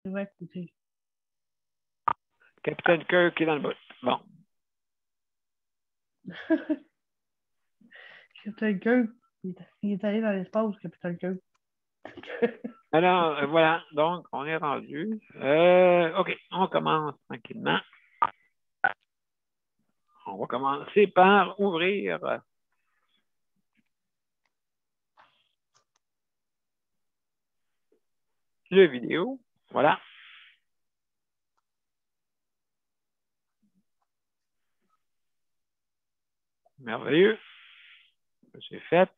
Ouais, écoutez. Capitaine Kirk qui est dans le bout. Bon. Capitaine Kirk, il est allé dans l'espace, Capitaine Kirk. Alors, voilà. Donc, on est rendu. OK, on commence tranquillement. On va commencer par ouvrir le vidéo. Voilà. Merveilleux. C'est fait.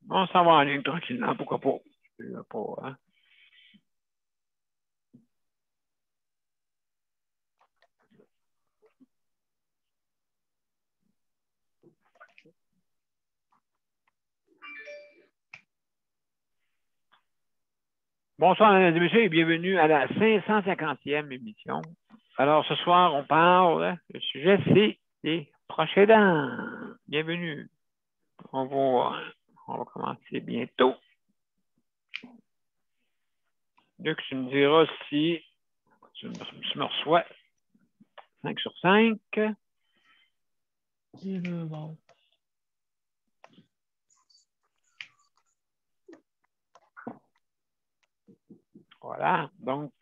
On s'en va en ligne tranquillement, pourquoi pas. Hein? Bonsoir, mesdames et messieurs, et bienvenue à la 550e émission. Alors, ce soir, on parle, le sujet, c'est les proches aidants. Bienvenue. On va commencer bientôt. Luc, tu me diras si tu me reçois 5 sur 5. Bon. Voilà. Donc,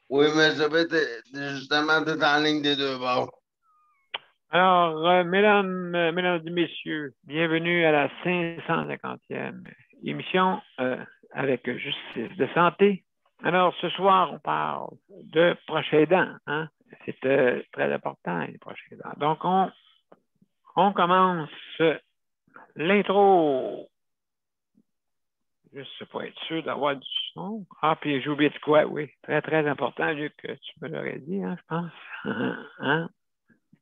oui, mais ça fait justement tout en ligne des deux bords. alors, mesdames et messieurs, bienvenue à la 550e émission avec Justice de santé. Alors, ce soir, on parle de proches aidants. Hein? C'est très important, les proches aidants. Donc, on commence l'intro. Juste pour être sûr d'avoir du son. Ah, puis j'ai oublié de quoi, oui. Très, très important, Luc, tu me l'aurais dit, hein, je pense. Hein?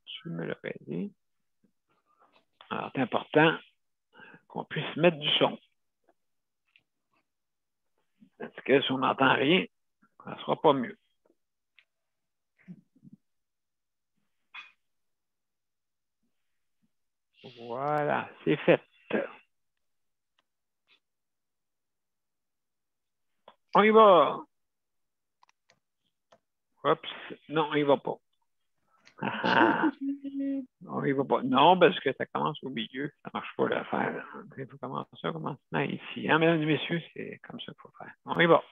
Tu me l'aurais dit. Alors, c'est important qu'on puisse mettre du son. Parce que si on n'entend rien, ça ne sera pas mieux. Voilà, c'est fait. On y va. Oups, non, on y va pas. On y va pas. Non, parce que ça commence au milieu. Ça ne marche pas l'affaire. Il faut commencer ça commencement ici. Hein, mesdames et messieurs, c'est comme ça qu'il faut faire. On y va.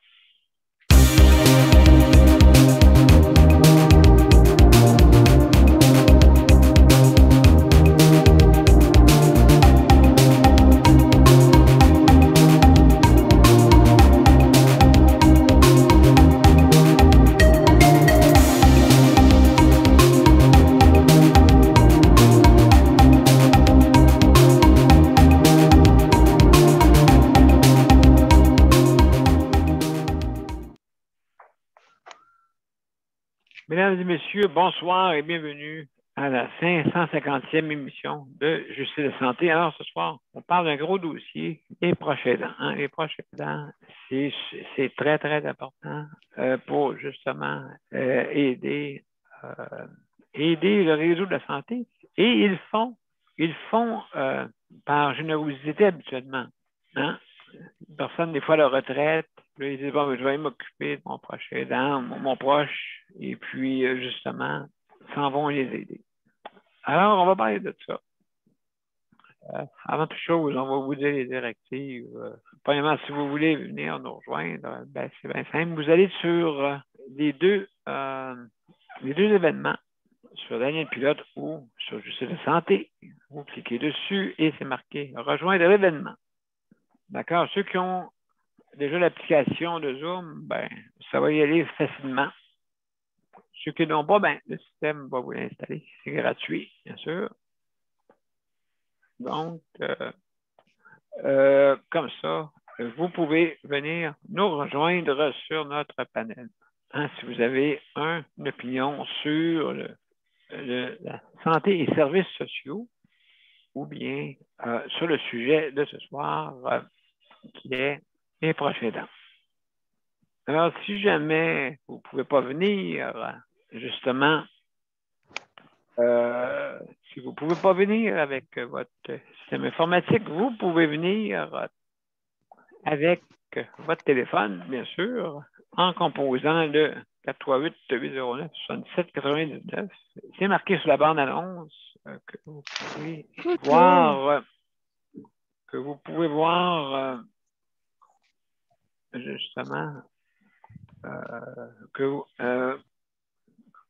Mesdames et messieurs, bonsoir et bienvenue à la 550e émission de Justice de santé. Alors, ce soir, on parle d'un gros dossier, les proches aidants. Hein? Les proches aidants, c'est très, très important pour justement aider le réseau de la santé. Et ils font par générosité habituellement. Hein? Une personne, des fois, à la retraite, puis ils disent, bon, je vais m'occuper de mon proche aidant, mon proche, et puis, justement, s'en vont les aider. Alors, on va parler de ça. Avant toute chose, on va vous dire les directives. Premièrement, si vous voulez venir nous rejoindre, ben, c'est bien simple. Vous allez sur les deux événements, sur Daniel Pilote ou sur Justice de santé. Vous cliquez dessus et c'est marqué « Rejoindre l'événement ». D'accord? Ceux qui ont déjà l'application de Zoom, ben, ça va y aller facilement. Ceux qui n'ont pas, ben, le système va vous l'installer. C'est gratuit, bien sûr. Donc, comme ça, vous pouvez venir nous rejoindre sur notre panel. Hein, si vous avez une opinion sur la santé et services sociaux, ou bien sur le sujet de ce soir, qui est les proches aidants. Alors, si jamais vous ne pouvez pas venir, justement, si vous ne pouvez pas venir avec votre système informatique, vous pouvez venir avec votre téléphone, bien sûr, en composant le 438-809-7799. C'est marqué sur la bande-annonce que vous pouvez voir, justement, que vous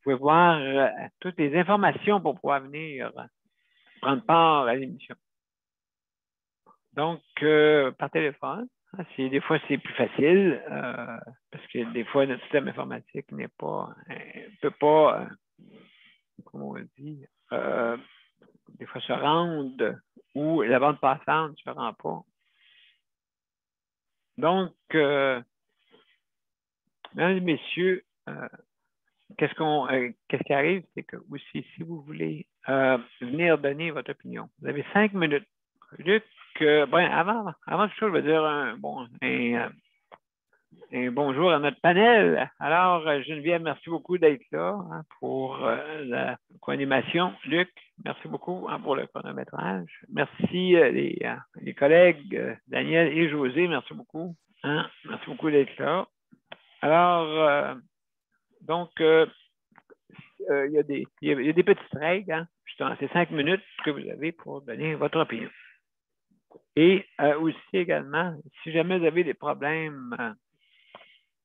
pouvez voir toutes les informations pour pouvoir venir prendre part à l'émission. Donc, par téléphone, des fois, c'est plus facile parce que des fois, notre système informatique ne peut pas, comment on dit, des fois se rendre ou la bande passante ne se rend pas. Donc, mesdames et messieurs, qu'est-ce qui arrive, c'est que aussi, si vous voulez venir donner votre opinion, vous avez 5 minutes. Luc, avant tout ça, je vais dire un bonjour à notre panel. Alors, Geneviève, merci beaucoup d'être là pour la co-animation. Luc, merci beaucoup pour le chronométrage. Merci les collègues Daniel et José, merci beaucoup. Merci beaucoup d'être là. Alors, donc, il y a des petites règles. Justement, c'est 5 minutes que vous avez pour donner votre opinion. Et aussi également, si jamais vous avez des problèmes,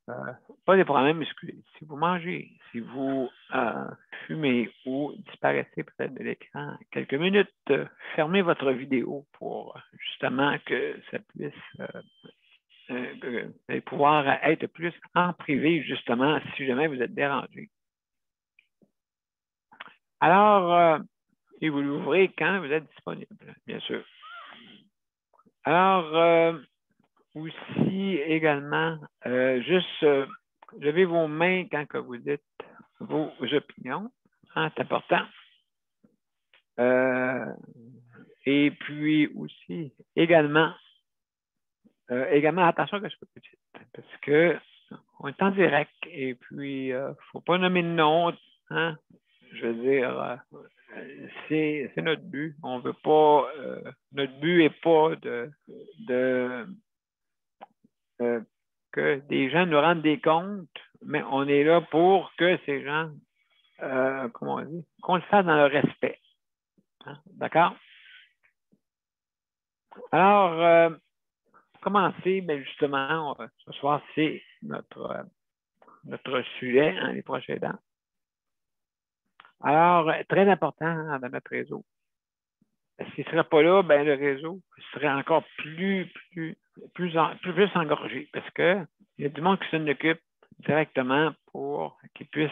pas des problèmes, excusez, si vous mangez, si vous fumez ou disparaissez peut-être de l'écran quelques minutes, fermez votre vidéo pour justement que ça puisse pouvoir être plus en privé, justement, si jamais vous êtes dérangé. Alors, et vous l'ouvrez quand vous êtes disponible, bien sûr. Alors, aussi également, juste levez vos mains quand que vous dites vos opinions. C'est important. Et puis aussi, également, attention que je peux petite, parce que on est en direct et puis il ne faut pas nommer de nom. Je veux dire, c'est notre but. On veut pas. Notre but n'est pas que des gens nous rendent des comptes, mais on est là pour que ces gens, comment on dit, qu'on le fasse dans le respect. D'accord? Alors, pour commencer, bien justement, ce soir, c'est notre sujet, les prochains dents. Alors, très important dans notre réseau. S'il ne serait pas là, ben, le réseau serait encore plus engorgé parce qu'il y a du monde qui s'en occupe directement pour qu'ils puissent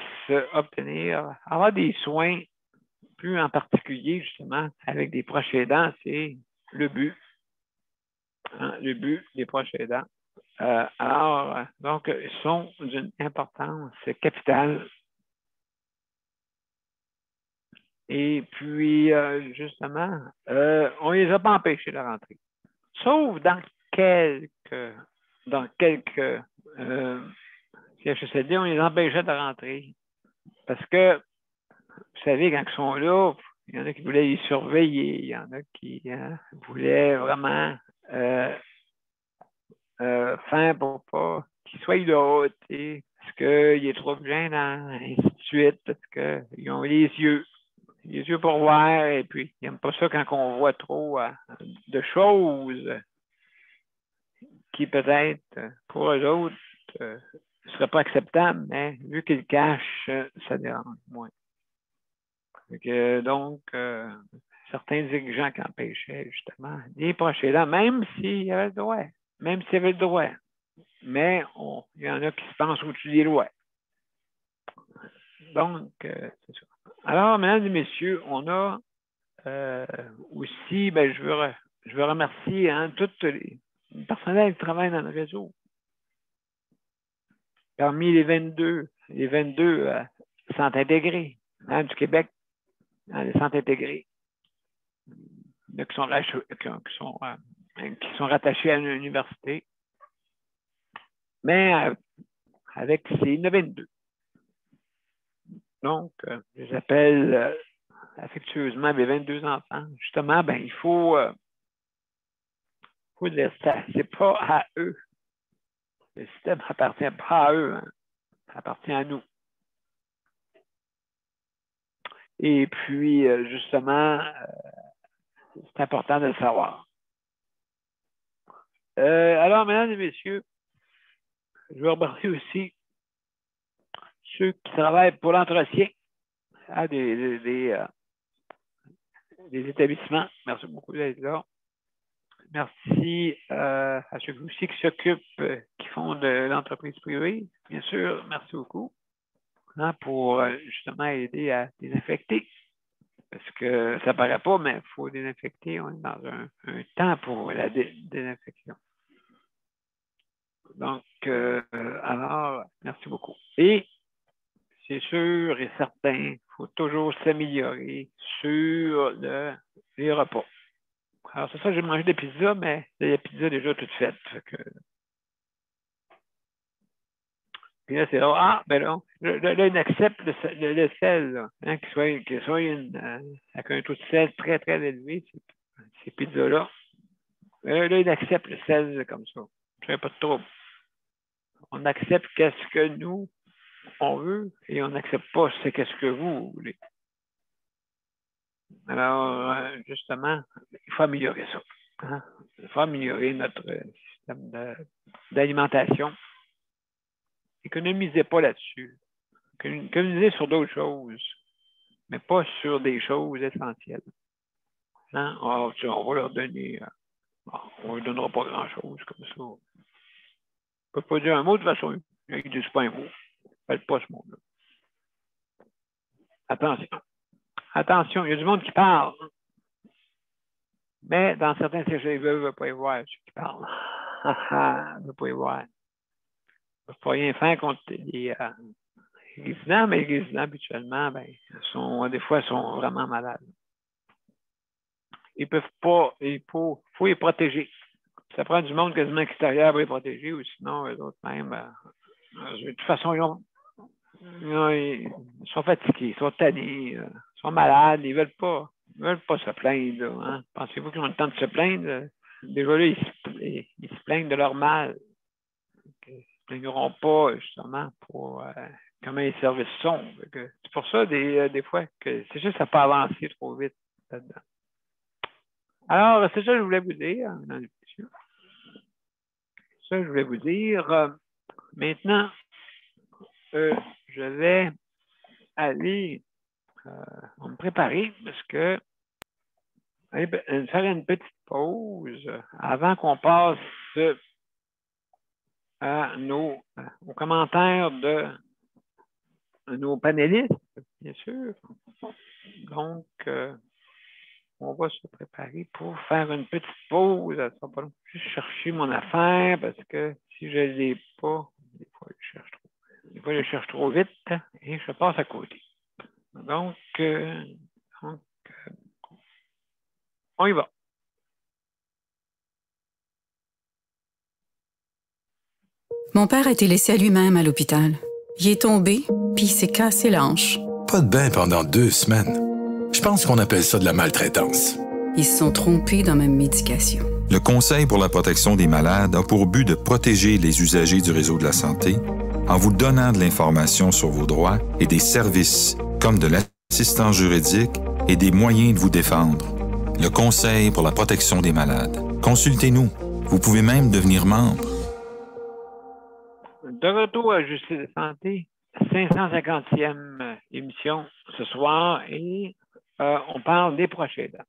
avoir des soins plus en particulier, justement, avec des proches aidants, c'est le but. Le but des proches aidants. Alors, donc, ils sont d'une importance capitale. Et puis, justement, on ne les a pas empêchés de rentrer. Sauf dans quelques CHSLD, on les empêchait de rentrer. Parce que, vous savez, quand ils sont là, il y en a qui voulaient les surveiller, il y en a qui voulaient vraiment faire pour pas qu'ils soient là, parce qu'il est trop gênant, ainsi de suite, parce qu'ils ont les yeux pour voir, et puis ils n'aiment pas ça quand on voit trop de choses qui peut-être, pour eux autres, ne seraient pas acceptables, mais vu qu'ils le cachent, ça dérange moins. Donc, certains dirigeants qui empêchaient justement les proches aidants, même s'il y avait le droit, mais il y en a qui se pensent au-dessus des lois. Donc, c'est ça. Alors, mesdames et messieurs, on a aussi, ben, je veux remercier tous les personnels qui travaillent dans le réseau. Parmi les 22 centres intégrés du Québec, les centres intégrés, qui sont rattachés à une université. Mais avec ses 922. Donc, je les appelle affectueusement mes 22 enfants. Justement, ben, il faut dire ça. C'est pas à eux. Le système n'appartient pas à eux. Hein. Ça appartient à nous. Et puis, justement, c'est important de le savoir. Alors, mesdames et messieurs, je vais remercier aussi ceux qui travaillent pour l'entretien des établissements. Merci beaucoup d'être là. Merci à ceux aussi qui s'occupent, qui font de l'entreprise privée. Bien sûr, merci beaucoup pour justement aider à désinfecter. Parce que ça ne paraît pas, mais il faut désinfecter. On est dans un temps pour la désinfection. Donc, alors, merci beaucoup. Et c'est sûr et certain, il faut toujours s'améliorer sur les repas. Alors, c'est ça, j'ai mangé des pizzas, mais les pizzas déjà toutes faites. Puis là, c'est là, ah, ben là, il accepte le sel, là, hein, qu'il soit avec un taux de sel très, très élevé, ces pizzas-là. Là, il accepte le sel comme ça. Ça pas de trouble. On accepte qu'est-ce que nous, on veut, et on n'accepte pas qu'est-ce que vous voulez. Alors, justement, il faut améliorer ça. Hein? Il faut améliorer notre système d'alimentation. Économisez pas là-dessus. Économisez sur d'autres choses, mais pas sur des choses essentielles. Hein? On va leur donner, on ne leur donnera pas grand-chose comme ça. On ne peut pas dire un mot de toute façon. Ils ne disent pas un mot. Ils ne pas ce mot-là. Attention. Attention, il y a du monde qui parle. Mais dans certains CGV, ils ne veulent pas y voir ceux qui parlent. Ils ne veulent pas y voir. Ils ne peuvent pas rien faire contre les résidents, mais les résidents, habituellement, ben, des fois, ils sont vraiment malades. Ils ne peuvent pas, il faut les protéger. Ça prend du monde quasiment extérieur pour les protéger, ou sinon, eux autres même, de toute façon, ils sont fatigués, ils sont tannés, ils sont malades, ils ne veulent pas se plaindre. Là, hein? Pensez-vous qu'ils ont le temps de se plaindre? Déjà là, ils se plaignent de leur mal. Ils ne se plaigneront pas, justement, pour comment les services sont. C'est pour ça, des fois, que c'est juste que ça peut avancer trop vite là-dedans. Alors, c'est ça que je voulais vous dire, mesdames et messieurs. C'est ça que je voulais vous dire. Maintenant, je vais aller me préparer parce que faire une petite pause avant qu'on passe aux commentaires de nos panélistes, bien sûr. Donc, on va se préparer pour faire une petite pause. Ça sera pas long. Juste chercher mon affaire parce que si je ne l'ai pas, des fois, je cherche trop vite et je passe à côté. Donc, on y va. Mon père a été laissé à lui-même à l'hôpital. Il est tombé, puis il s'est cassé la hanche. Pas de bain pendant 2 semaines. Je pense qu'on appelle ça de la maltraitance. Ils se sont trompés dans ma médication. Le Conseil pour la protection des malades a pour but de protéger les usagers du réseau de la santé en vous donnant de l'information sur vos droits et des services comme de l'assistance juridique et des moyens de vous défendre. Le Conseil pour la protection des malades. Consultez-nous. Vous pouvez même devenir membre. De retour à Justice et Santé, 550e émission ce soir et on parle des proches aidants.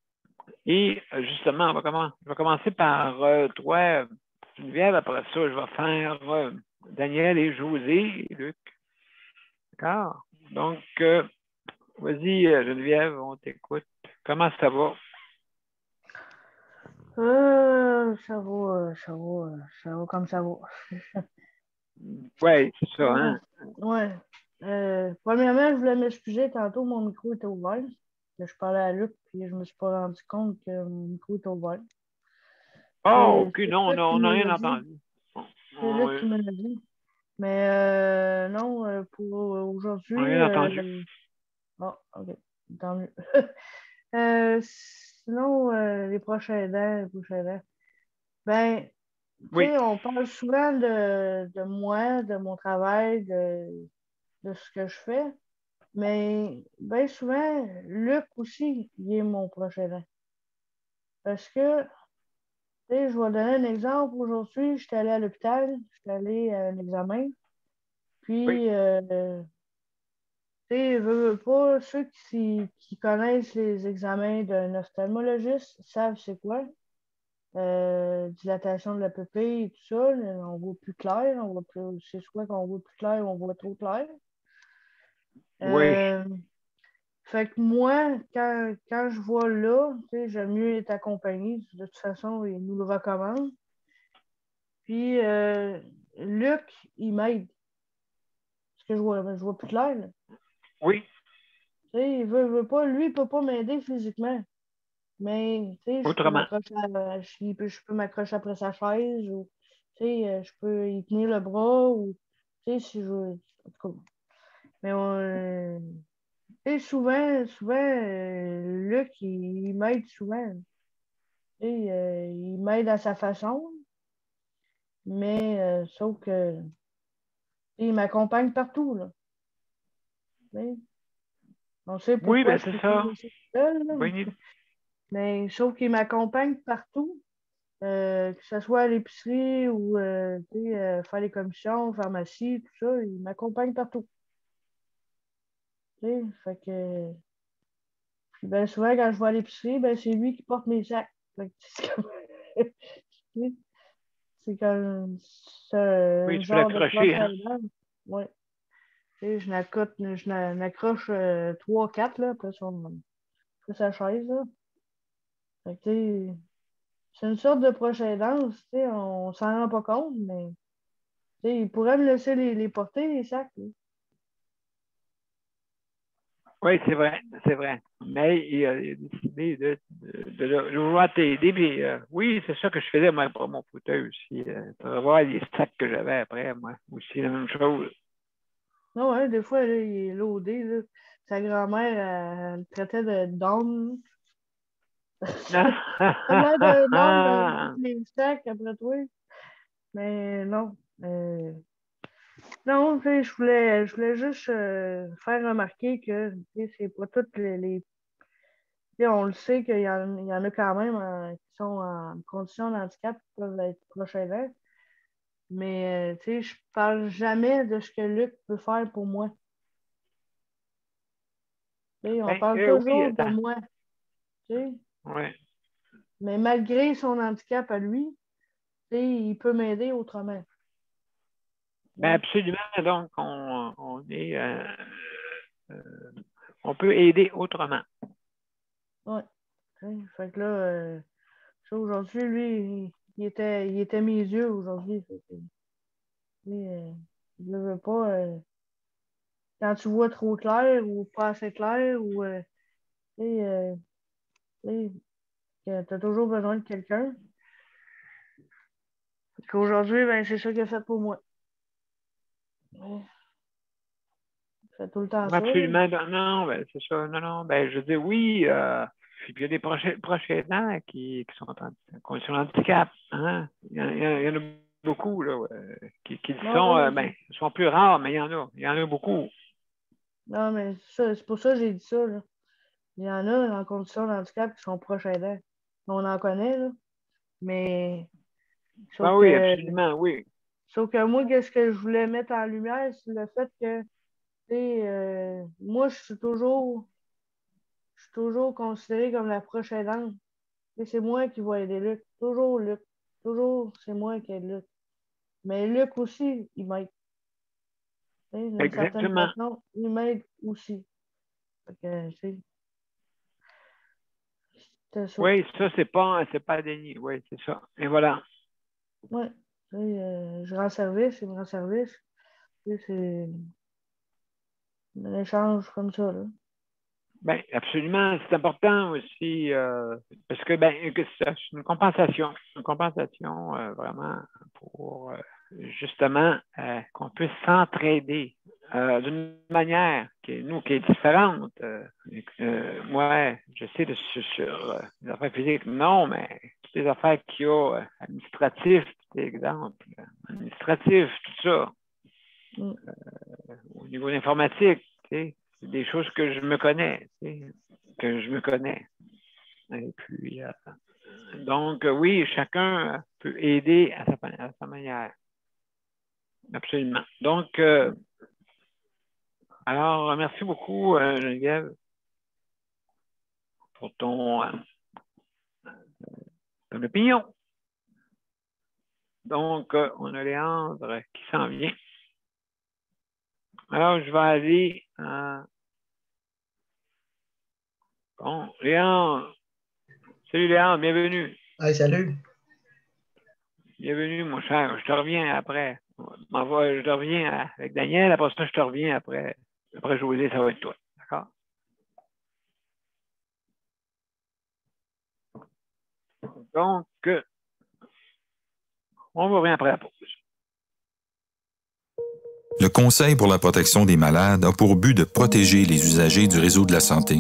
Et justement, je vais commencer par toi, Geneviève. Après ça, je vais faire Daniel et José et Luc. D'accord? Donc, vas-y, Geneviève, on t'écoute. Comment ça va? Ça va comme ça va. Oui, c'est ça, hein? Ouais. Premièrement, je voulais m'excuser. Tantôt, mon micro était ouvert. Je parlais à Luc, puis je me suis pas rendu compte que mon micro était ouvert. Oh, ok, non, on n'a rien entendu. C'est Luc qui me l'a dit. Mais non, pour aujourd'hui. On a entendu. Bon, OK. Tant mieux. Sinon, les prochains dents, ben, tu Oui, sais, on parle souvent de moi, de mon travail, de ce que je fais, mais bien souvent, Luc aussi, il est mon prochain dent. Parce que, tu sais, je vais donner un exemple. Aujourd'hui, j'étais allée à l'hôpital, j'étais allée à un examen, oui, puis, tu sais, veux pas, ceux qui connaissent les examens d'un ophtalmologiste savent c'est quoi. Dilatation de la pupille et tout ça, là, on voit plus clair, c'est soit qu'on voit plus clair ou on voit trop clair. oui. Euh, Fait que moi, quand je vois là, tu sais, j'aime mieux être accompagné. De toute façon, il nous le recommande. Puis Luc, il m'aide. Parce que je vois plus clair, là. Oui, Tu sais, veut pas, lui, il peut pas m'aider physiquement. Mais, tu sais, autrement. je peux m'accrocher après sa chaise ou, tu sais, je peux y tenir le bras ou, tu sais, si je veux. En tout cas. Mais, tu sais, souvent, Luc, il m'aide souvent. Tu sais, il m'aide à sa façon, mais sauf que, tu sais, il m'accompagne partout, là. Tu sais. On sait Oui, pourquoi ben je c'est peux pas ça. laisser tout seul, là. Bonne idée. Mais sauf qu'il m'accompagne partout. Que ce soit à l'épicerie ou tu sais, faire les commissions, pharmacie, tout ça, il m'accompagne partout. Tu sais, fait que. Puis ben souvent, quand je vais à l'épicerie, ben c'est lui qui porte mes sacs. Fait que c'est comme. Tu sais, c'est comme Oui, ce tu peux genre de proche l'accrocher, hein? aidant. Ouais. Tu sais, je n'accroche 3, 4 là, après sa chaise, là. Fait que, tu sais, c'est une sorte de proche aidance, tu sais, on s'en rend pas compte, mais tu sais, il pourrait me laisser les porter, les sacs, là. Oui, c'est vrai, c'est vrai. Mais il a décidé de vouloir t'aider. Puis, oui, c'est ça que je faisais, moi, pour mon fauteuil aussi. Pour avoir les sacs que j'avais après, moi, aussi, la même chose. Non, ouais, des fois, là, il est loadé, là. Sa grand-mère, elle le traitait de d'homme. Ça a l'air d'un homme, avec les sacs après toi. Mais non. Non, tu sais, je voulais juste faire remarquer que tu sais, c'est pas toutes tu sais, on le sait qu'il y en a quand même qui sont en condition de handicap qui peuvent être proches aidants. Mais tu sais, je parle jamais de ce que Luc peut faire pour moi. Tu sais, on Ben, parle oui, toujours de attends. moi. Tu sais. Ouais. Mais malgré son handicap à lui, tu sais, il peut m'aider autrement. Ben, Oui, absolument. Donc, euh, on peut aider autrement. ouais. Tu sais, fait que là, ça, aujourd'hui, lui, il était mes yeux aujourd'hui. Fait que, tu sais, je ne veux pas. Quand tu vois trop clair ou pas assez clair ou tu sais, que tu as toujours besoin de quelqu'un. Qu'aujourd'hui, ben, c'est ça qu'il a fait pour moi. Ouais, il fait tout le temps ça, là. Absolument. Non, non, ben, c'est ça. Non, non. Ben, je dis oui. Puis il y a des proches aidants qui sont en condition de handicap. Hein? Il y en a beaucoup là, qui le Non, sont. oui, Ben, ils sont plus rares, mais il y en a. Il y en a beaucoup. non, mais c'est pour ça que j'ai dit ça, là. Il y en a en condition de handicap qui sont proches aidants. On en connaît, là. Mais sauf Ben oui, que, absolument, oui. sauf que moi, qu'est-ce que je voulais mettre en lumière, c'est le fait que, tu sais, moi, je suis toujours considérée comme la proche aidante. Tu sais, c'est moi qui vais aider Luc. Toujours Luc. Toujours, c'est moi qui aide Luc. Mais Luc aussi, il m'aide. Tu sais, d'une certaine Exactement. façon, il m'aide aussi. Fait que, tu sais, c'était ça. Oui, ça, c'est pas à dénier. Oui, c'est ça. Et voilà. Ouais. Tu sais, je rends service, il me rend service. Tu sais, c'est un échange comme ça, là. Ben, absolument. C'est important aussi parce que ben, que c'est une compensation. Une compensation vraiment pour justement, qu'on puisse s'entraider d'une manière qui est différente. Moi, je sais sur les affaires physiques, non, mais toutes les affaires qu'il y a administratives, par exemple, administratif, tout ça, au niveau de l'informatique, c'est des choses que je me connais, Et puis, donc, oui, chacun peut aider à sa manière. Absolument. Donc, alors, merci beaucoup, Geneviève, pour ton opinion. Donc, on a Léandre qui s'en vient. Alors, je vais aller bon, Léandre. Salut, Léandre, bienvenue. Hey, salut. Bienvenue, mon cher. Je te reviens après. Je te reviens avec Daniel. Après ça, je te reviens après. Après José, ça va être toi. D'accord? Donc, on va revenir après la pause. Le Conseil pour la protection des malades a pour but de protéger les usagers du réseau de la santé.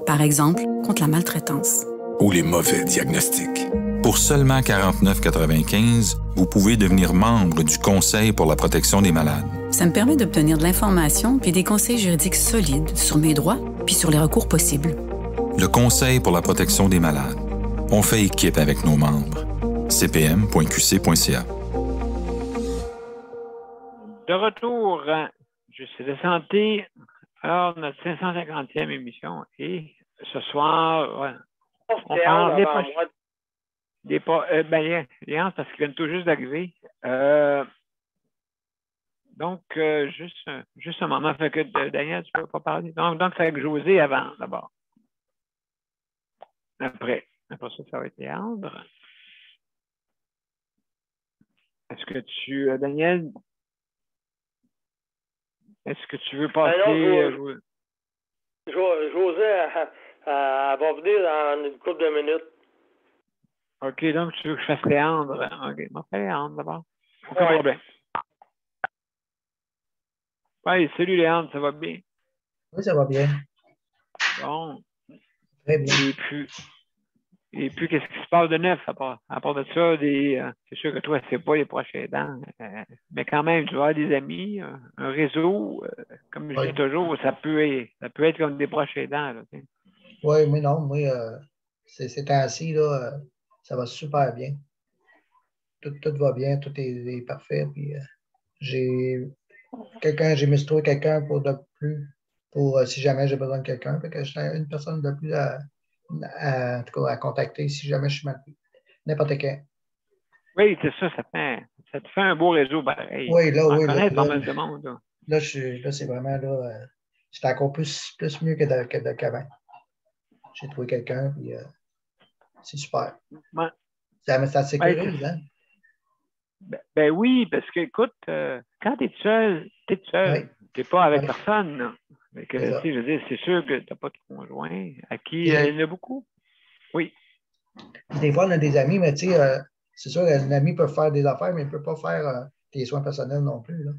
Par exemple, contre la maltraitance. Ou les mauvais diagnostics. Pour seulement 49,95 $, vous pouvez devenir membre du Conseil pour la protection des malades. Ça me permet d'obtenir de l'information puis des conseils juridiques solides sur mes droits puis sur les recours possibles. Le Conseil pour la protection des malades. On fait équipe avec nos membres. cpm.qc.ca. De retour, je suis de santé. Alors, notre 550e émission. Et ce soir, on parle des parce qu'ils viennent tout juste d'arriver. Donc, juste un moment. Fait que Daniel, tu ne peux pas parler. Donc c'est avec José avant, d'abord. Après ça va être Léandre. Est-ce que Daniel, est-ce que tu veux passer? José, elle va venir dans une couple de minutes. OK, donc tu veux que je fasse Léandre? OK, on va faire Léandre d'abord. Aucun problème. Oui, salut Léandre, ça va bien? Oui, ça va bien. Bon. Très bien. Et puis qu'est-ce qui se passe de neuf à part de ça? C'est sûr que toi, c'est pas les proches aidants, mais quand même, tu vas avoir des amis, un réseau, comme je dis toujours, ça peut être comme des proches aidants. Là, oui, mais non, moi, ces temps-ci, là, ça va super bien. Tout va bien, tout est parfait. Puis, j'ai mis sur quelqu'un pour de plus, pour si jamais j'ai besoin de quelqu'un. Fait que j'ai une personne de plus en tout cas, à contacter si jamais je suis mal pris. N'importe quand. Oui, c'est ça, ça te fait un beau réseau pareil. Oui, là, oui. Là, pas mal de monde, là. Là, c'est vraiment là. C'est encore plus mieux qu'avant. J'ai trouvé quelqu'un, puis c'est super. Ouais. Ça sécurise, hein? Ben oui, parce que, écoute, quand tu es seul, tu es seul. Oui. Tu n'es pas avec personne. Là. Mais que, je veux dire, c'est sûr que tu n'as pas de conjoint. À qui il y en a beaucoup? Oui. Des fois, on a des amis, mais tu sais, c'est sûr qu'un ami peut faire des affaires, mais il ne peut pas faire des soins personnels non plus. Là.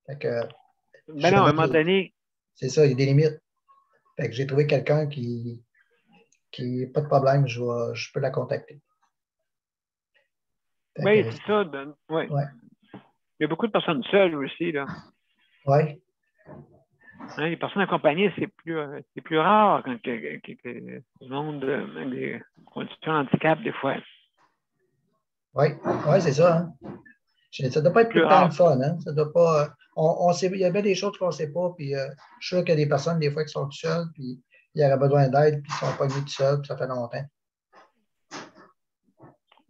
Fait que, ben non, à un moment donné. C'est ça, il y a des limites. Fait que j'ai trouvé quelqu'un qui pas de problème, je peux la contacter. Oui, c'est ça. Oui. Ouais. Il y a beaucoup de personnes seules aussi, là. Oui. Hein, les personnes accompagnées, c'est plus rare quand le monde avec des conditions de handicap, des fois. Oui, c'est ça. Hein. Ça ne doit pas être tout le temps le fun. Hein. Ça doit pas. Il y avait des choses qu'on ne sait pas, puis je suis sûr qu'il y a des personnes, des fois, qui sont tout seules, puis ils auraient besoin d'aide, puis ils ne sont pas mis tout seuls, puis ça fait longtemps.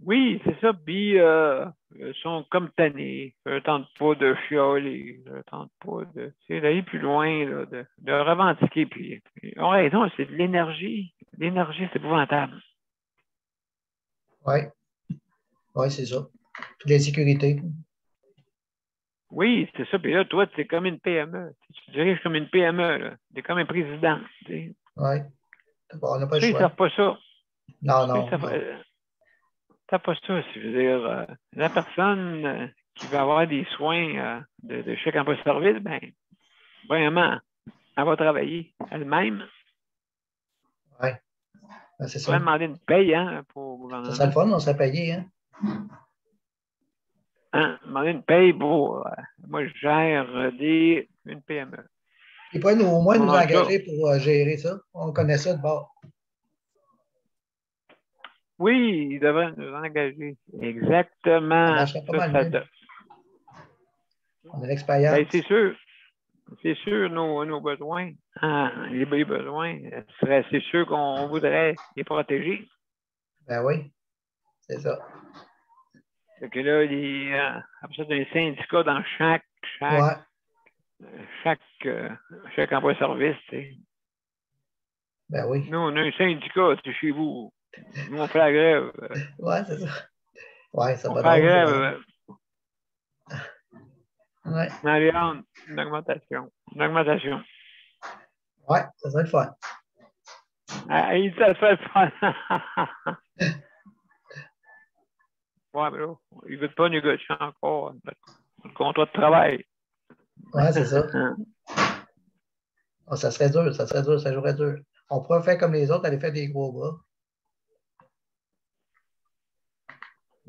Oui, c'est ça. Puis, ils sont comme tannés. Je ne tente pas de chialer. Je ne tente pas d'aller plus loin, là, de revendiquer. Puis, ils ont raison, c'est de l'énergie. L'énergie, c'est épouvantable. Oui. Oui, c'est ça. Puis l'insécurité. Oui, c'est ça. Puis là, toi, tu es comme une PME. Tu diriges comme une PME. Tu es comme un président. Oui. On n'a pas le choix. Ils ne savent pas ça. Non. t'as pas ça. Je veux dire, la personne qui va avoir des soins de chèque emploi-service, ben, vraiment, elle va travailler elle-même. Oui, ben, c'est On ça. va demander une paye pour le Ça serait gouvernement. le fun, on serait payé. Hein? Demander une paye pour. Moi, je gère une PME. Ils pourraient au moins nous Ah, ça. engager pour gérer ça. On connaît ça de bord. Oui, ils devraient nous engager. Ça Exactement. marcherait pas mal Ça, mieux. On a ben, l'expérience. c'est sûr. C'est sûr, nos besoins, les besoins, c'est sûr qu'on voudrait les protéger. Ben oui, c'est ça. Fait que là, après ça, des syndicats dans chaque emploi-service. Tu sais. Ben oui. Nous, on a un syndicat chez vous. Nous, on fait la grève. Ouais, c'est ça. Ouais, ça On va fait la drôle. grève. Ouais. Une augmentation. Une augmentation. Ouais, ça serait le fun. Ça fait le fun. Ouais, mais là, ils ne veulent pas négocier encore le contrat de travail. Ouais, c'est ça. Oh, ça serait dur, ça jouerait dur. On pourrait faire comme les autres, aller faire des gros bras.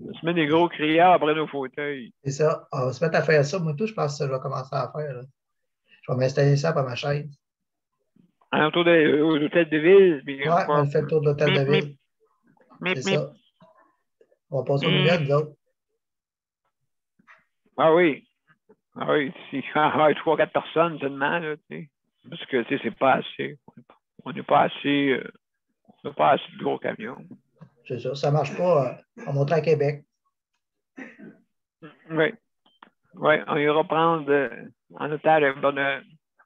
On se met des gros criards après nos fauteuils. C'est ça. On va se mettre à faire ça. Moi, tout, je pense que ça, je vais commencer à faire. Là. Je vais m'installer ça par ma chaise. Autour aux hôtels de ville. Puis Ouais, on va faire le tour de l'hôtel de ville. C'est ça. On va passer aux nouvelles, nous autres. Ah oui. Ah oui, si 3-4 personnes seulement, là, tu sais. Parce que, tu sais, c'est pas assez. On n'est pas assez. On n'a pas assez de gros camions. C'est ça. Ça ne marche pas. On monte à Québec. Oui. Oui, on ira prendre en hôtel un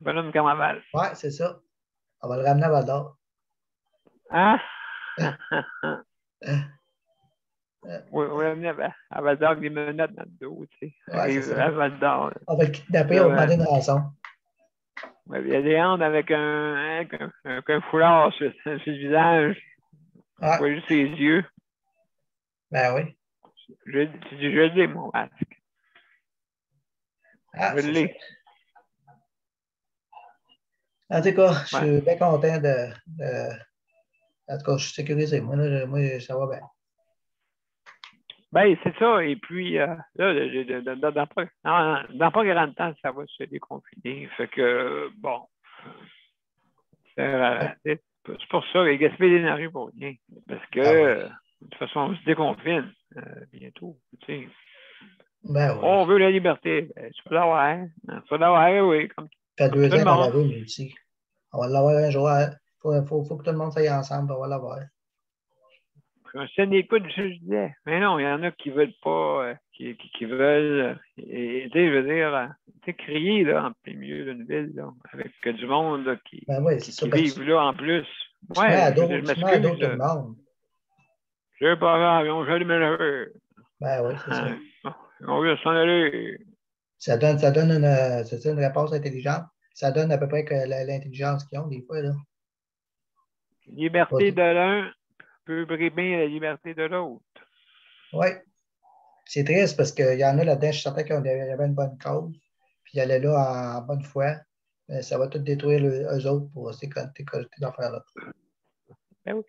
bonhomme Carnaval. Oui, c'est ça. On va le ramener à Val-d'Or. Ah! Oui, on va l'amener à Val-d'Or avec des menottes dans le dos, tu sais. Ouais, c'est ça. À Val-d'Or. On va le kidnapper, on va demander une rançon. Il y a des handes avec un foulard sur le visage. Ouais. On voit juste ses yeux. Ben oui. Je l'ai, mon masque. Ah, je l'ai. En tout cas, je suis bien content de. En tout cas, je suis sécurisé. Moi, ça va bien. Ben, c'est ça. Et puis, là, dans pas grand temps, ça va se déconfiner. Fait que, bon. C'est pour ça, il gaspille l'énergie pour rien. Parce que, de toute façon, on se déconfine bientôt. Tu sais. Ben oui. On veut la liberté. Ben, tu peux l'avoir. Tu peux l'avoir, oui. Ça fait 2 ans qu'on la veut, nous aussi. On va l'avoir un jour. Il faut que tout le monde s'aille ensemble. On va l'avoir. C'est des coups de ce que je disais. Mais non, il y en a qui veulent pas, qui veulent, tu sais, je veux dire, tu sais, crier là, en plein milieu d'une ville, là, avec du monde là, qui vivent là en plus. Ouais, je m'excuse. Tout le monde. C'est pas grave, ils ont jamais malheureux. Ben oui, c'est ça. On veut s'en aller. Ça donne une réponse intelligente. Ça donne à peu près que l'intelligence qu'ils ont des fois. Là. Liberté de l'un peut brimer la liberté de l'autre. Oui. C'est triste parce qu'il y en a là-dedans, je suis certain qu'il y avait une bonne cause, puis ils allaient là en bonne foi. Mais ça va tout détruire eux autres pour ces affaires-là. Ben oui.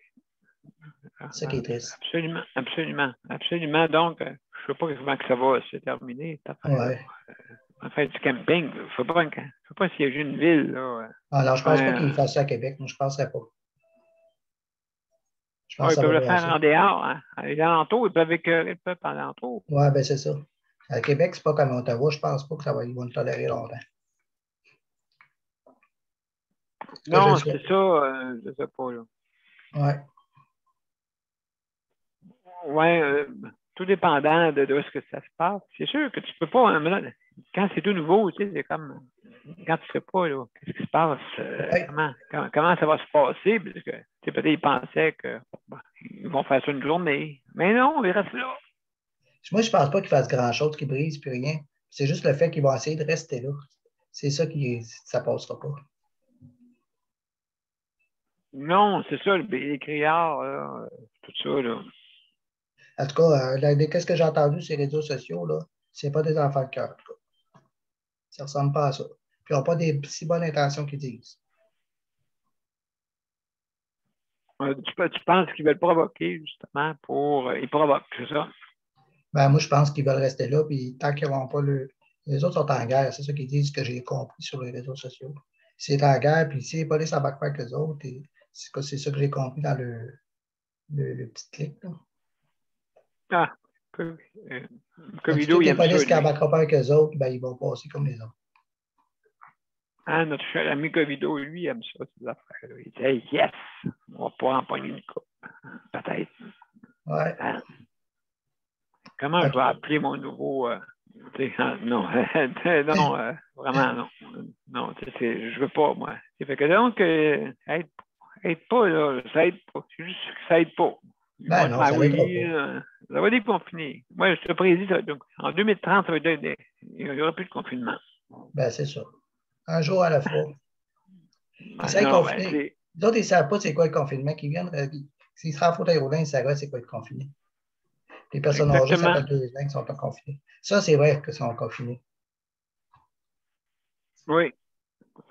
C'est ça qui est triste. Absolument, absolument, absolument. Donc, je ne sais pas comment que ça va se terminer, cette affaire. En fait, du camping, il ne faut pas siéger une ville. Là. Ah non, je ne pense pas qu'ils fassent ça à Québec. Moi, je ne penserais pas. Je pense ils peuvent le faire en dehors. Hein. Les alentours, ils peuvent écœurer le peuple alentour. Oui, ben c'est ça. À Québec, c'est pas comme Ottawa. Je ne pense pas qu'ils vont le tolérer longtemps. Non, c'est ça. Je ne sais pas. Là. Ouais. Ouais, tout dépendant de où est-ce que ça se passe. C'est sûr que tu peux pas, quand c'est tout nouveau, tu sais, c'est comme, quand tu ne sais pas, là, qu'est-ce qui se passe, comment ça va se passer, parce que, tu sais, peut-être ils pensaient qu'ils vont faire ça une journée. Mais non, ils restent là. Moi, je ne pense pas qu'ils fassent grand-chose, qu'ils brisent, puis rien. C'est juste le fait qu'ils vont essayer de rester là. C'est ça ça ne passera pas. Non, c'est ça, les criards, là, tout ça, là. En tout cas, qu'est-ce que j'ai entendu sur les réseaux sociaux, là, c'est pas des enfants de cœur, en tout cas. Ça ressemble pas à ça. Puis ils n'ont pas des si bonnes intentions qu'ils disent. Tu penses qu'ils veulent provoquer, justement, ils provoquent, c'est ça? Ben, moi, je pense qu'ils veulent rester là, puis tant qu'ils n'auront pas le. Les autres sont en guerre, c'est ça qu'ils disent, que j'ai compris sur les réseaux sociaux. C'est en guerre, puis si les polices embarquent pas avec eux autres, c'est ça que j'ai compris dans le petit clic, là. Ah, Ben, Covido, toutes il les aime ça, polices qui lui. n'embarqueront pas avec eux autres, ben, ils vont passer comme les autres. Ah, notre cher ami Covido, lui, il aime ça, ces affaires-là. Il dit, hey, yes, on va pouvoir empoigner une coupe. Peut-être. Ouais. Hein? Comment je vais appeler mon nouveau. Non, non, vraiment, non. Non, je veux pas, moi. Fait que donc, aide pas, là. Ça aide pas. C'est juste que ça aide pas. Ils Ben vont non, se ça l'aidera marouiller, ça va déconfiner. Moi, je te prédis, donc, en 2030, il n'y aura plus de confinement. Ben, c'est ça. Un jour à la fois. Ils seraient Non, confinés. Les autres, ils ne savent pas c'est quoi le confinement. S'ils seraient en fauteuil roulant, ils ne savent pas c'est quoi le confiné. Les personnes âgées, ça fait 2 ans qu'ils sont pas confinés. Ça, c'est vrai qu'ils sont confinés. Oui,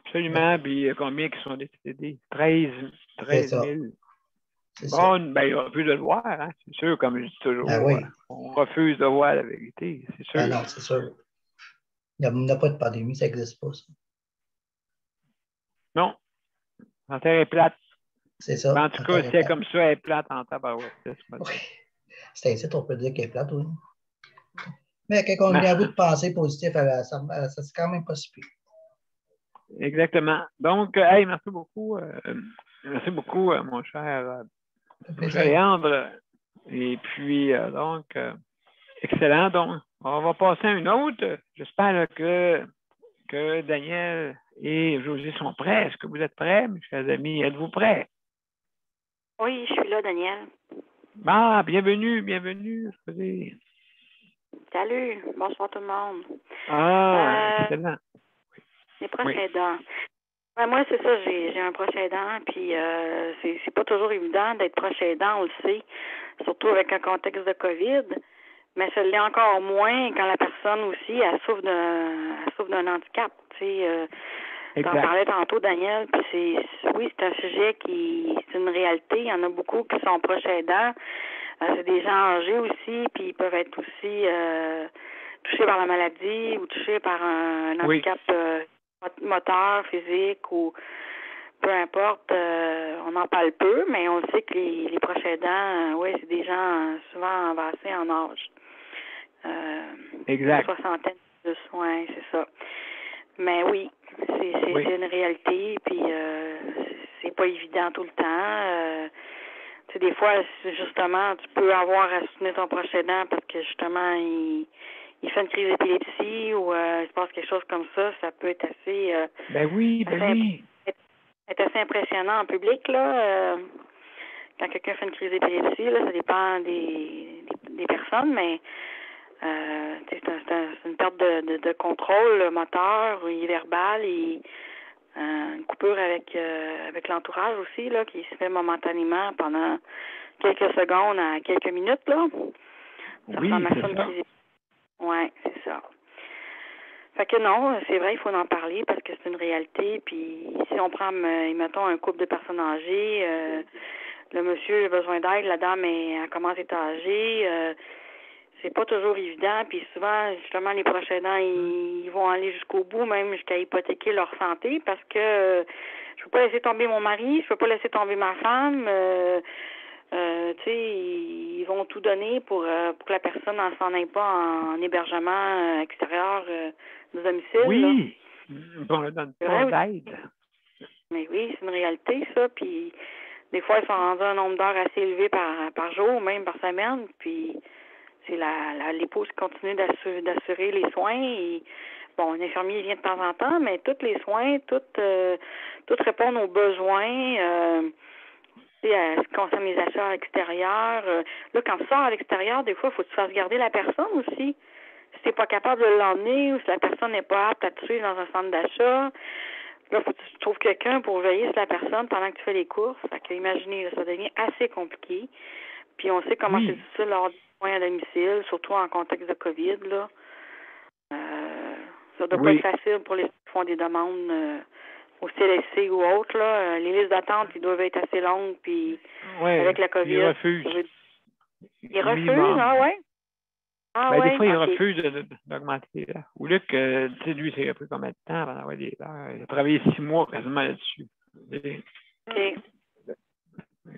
absolument. Puis combien qui sont décédés? 13 000. Bon, ben, il n'y aura plus de le voir, hein? C'est sûr, comme je dis toujours. Ben oui. On refuse de voir la vérité, c'est sûr. Ben non, c'est sûr. Il n'y a pas de pandémie, ça n'existe pas, ça. Non. La Terre est plate. C'est ça. Ben, en tout cas, si c'est comme ça, elle est plate en tabarouette. Oui. C'est ainsi, on peut dire qu'elle est plate, oui. Mais quand on est à bout de pensée positive, ça c'est quand même pas si pire. Exactement. Donc, hey, merci beaucoup. Merci beaucoup, mon cher Léandre. Et puis, donc, excellent. Donc, on va passer à une autre. J'espère là, que Daniel et José sont prêts. Est-ce que vous êtes prêts, mes chers amis? Êtes-vous prêts? Oui, je suis là, Daniel. Ah, bienvenue, José. Salut, bonsoir tout le monde. Ah, excellent. Les proches aidants. Ouais, moi, c'est ça, j'ai un proche aidant, puis c'est pas toujours évident d'être proche aidant, on le sait, surtout avec un contexte de COVID, mais ça l'est encore moins quand la personne aussi, elle souffre d'un handicap, tu sais. T'en parlais tantôt, Daniel, puis c'est un sujet c'est une réalité. Il y en a beaucoup qui sont proches aidants. C'est des gens âgés aussi, puis ils peuvent être aussi touchés par la maladie ou touchés par un handicap moteur, physique ou peu importe. On en parle peu, mais on sait que les proches aidants, c'est des gens souvent avancés en âge. Exact. Soixantaine de soins, c'est ça. Mais oui, c'est une réalité, puis c'est pas évident tout le temps. Tu sais, des fois, justement, tu peux avoir à soutenir ton proche aidant parce que justement, il fait une crise d'épilepsie ou il se passe quelque chose comme ça peut être assez être assez impressionnant en public, là. Quand quelqu'un fait une crise d'épilepsie, là, ça dépend des personnes, mais c'est une perte de contrôle moteur, verbal et une coupure avec l'entourage aussi, là, qui se fait momentanément pendant quelques secondes à quelques minutes, là. Ça ressemble à ça, une crise. Oui, c'est ça. Fait que non, c'est vrai, il faut en parler parce que c'est une réalité. Puis si on prend, mettons, un couple de personnes âgées, le monsieur a besoin d'aide, la dame elle commence à être âgée, c'est pas toujours évident. Puis souvent, justement, les proches aidants, ils vont aller jusqu'au bout, même jusqu'à hypothéquer leur santé parce que je peux pas laisser tomber mon mari, je peux pas laisser tomber ma femme. Tu sais, ils vont tout donner pour que la personne n'en s'en aille pas en hébergement extérieur de domicile. Oui, on ne donne pas d'aide. Mais oui, c'est une réalité, ça. Puis des fois, ils sont rendus un nombre d'heures assez élevé par jour, même par semaine. Puis c'est l'épouse qui continue d'assurer les soins. Et, bon, un infirmier vient de temps en temps, mais tous les soins, tout répondent aux besoins. Ce qui concerne les achats extérieurs. Là, quand tu sors à l'extérieur, des fois, il faut que tu fasses garder la personne aussi. Si tu n'es pas capable de l'emmener ou si la personne n'est pas apte à te suivre dans un centre d'achat, là, il faut que tu trouves quelqu'un pour veiller sur la personne pendant que tu fais les courses. Fait que, imaginez, là, ça devient assez compliqué. Puis on sait comment c'est difficile soins à domicile, surtout en contexte de COVID, là. Ça doit pas être facile pour les gens qui font des demandes au CLSC ou autres, là. Les listes d'attente, ils doivent être assez longues, puis avec la COVID... Ils refusent. Ils refusent, ah ouais? Ah des fois, ils refusent d'augmenter. Ou Luc, tu sais, lui, ça a pris combien de temps avant d'avoir des heures? Il a travaillé 6 mois quasiment là-dessus. OK.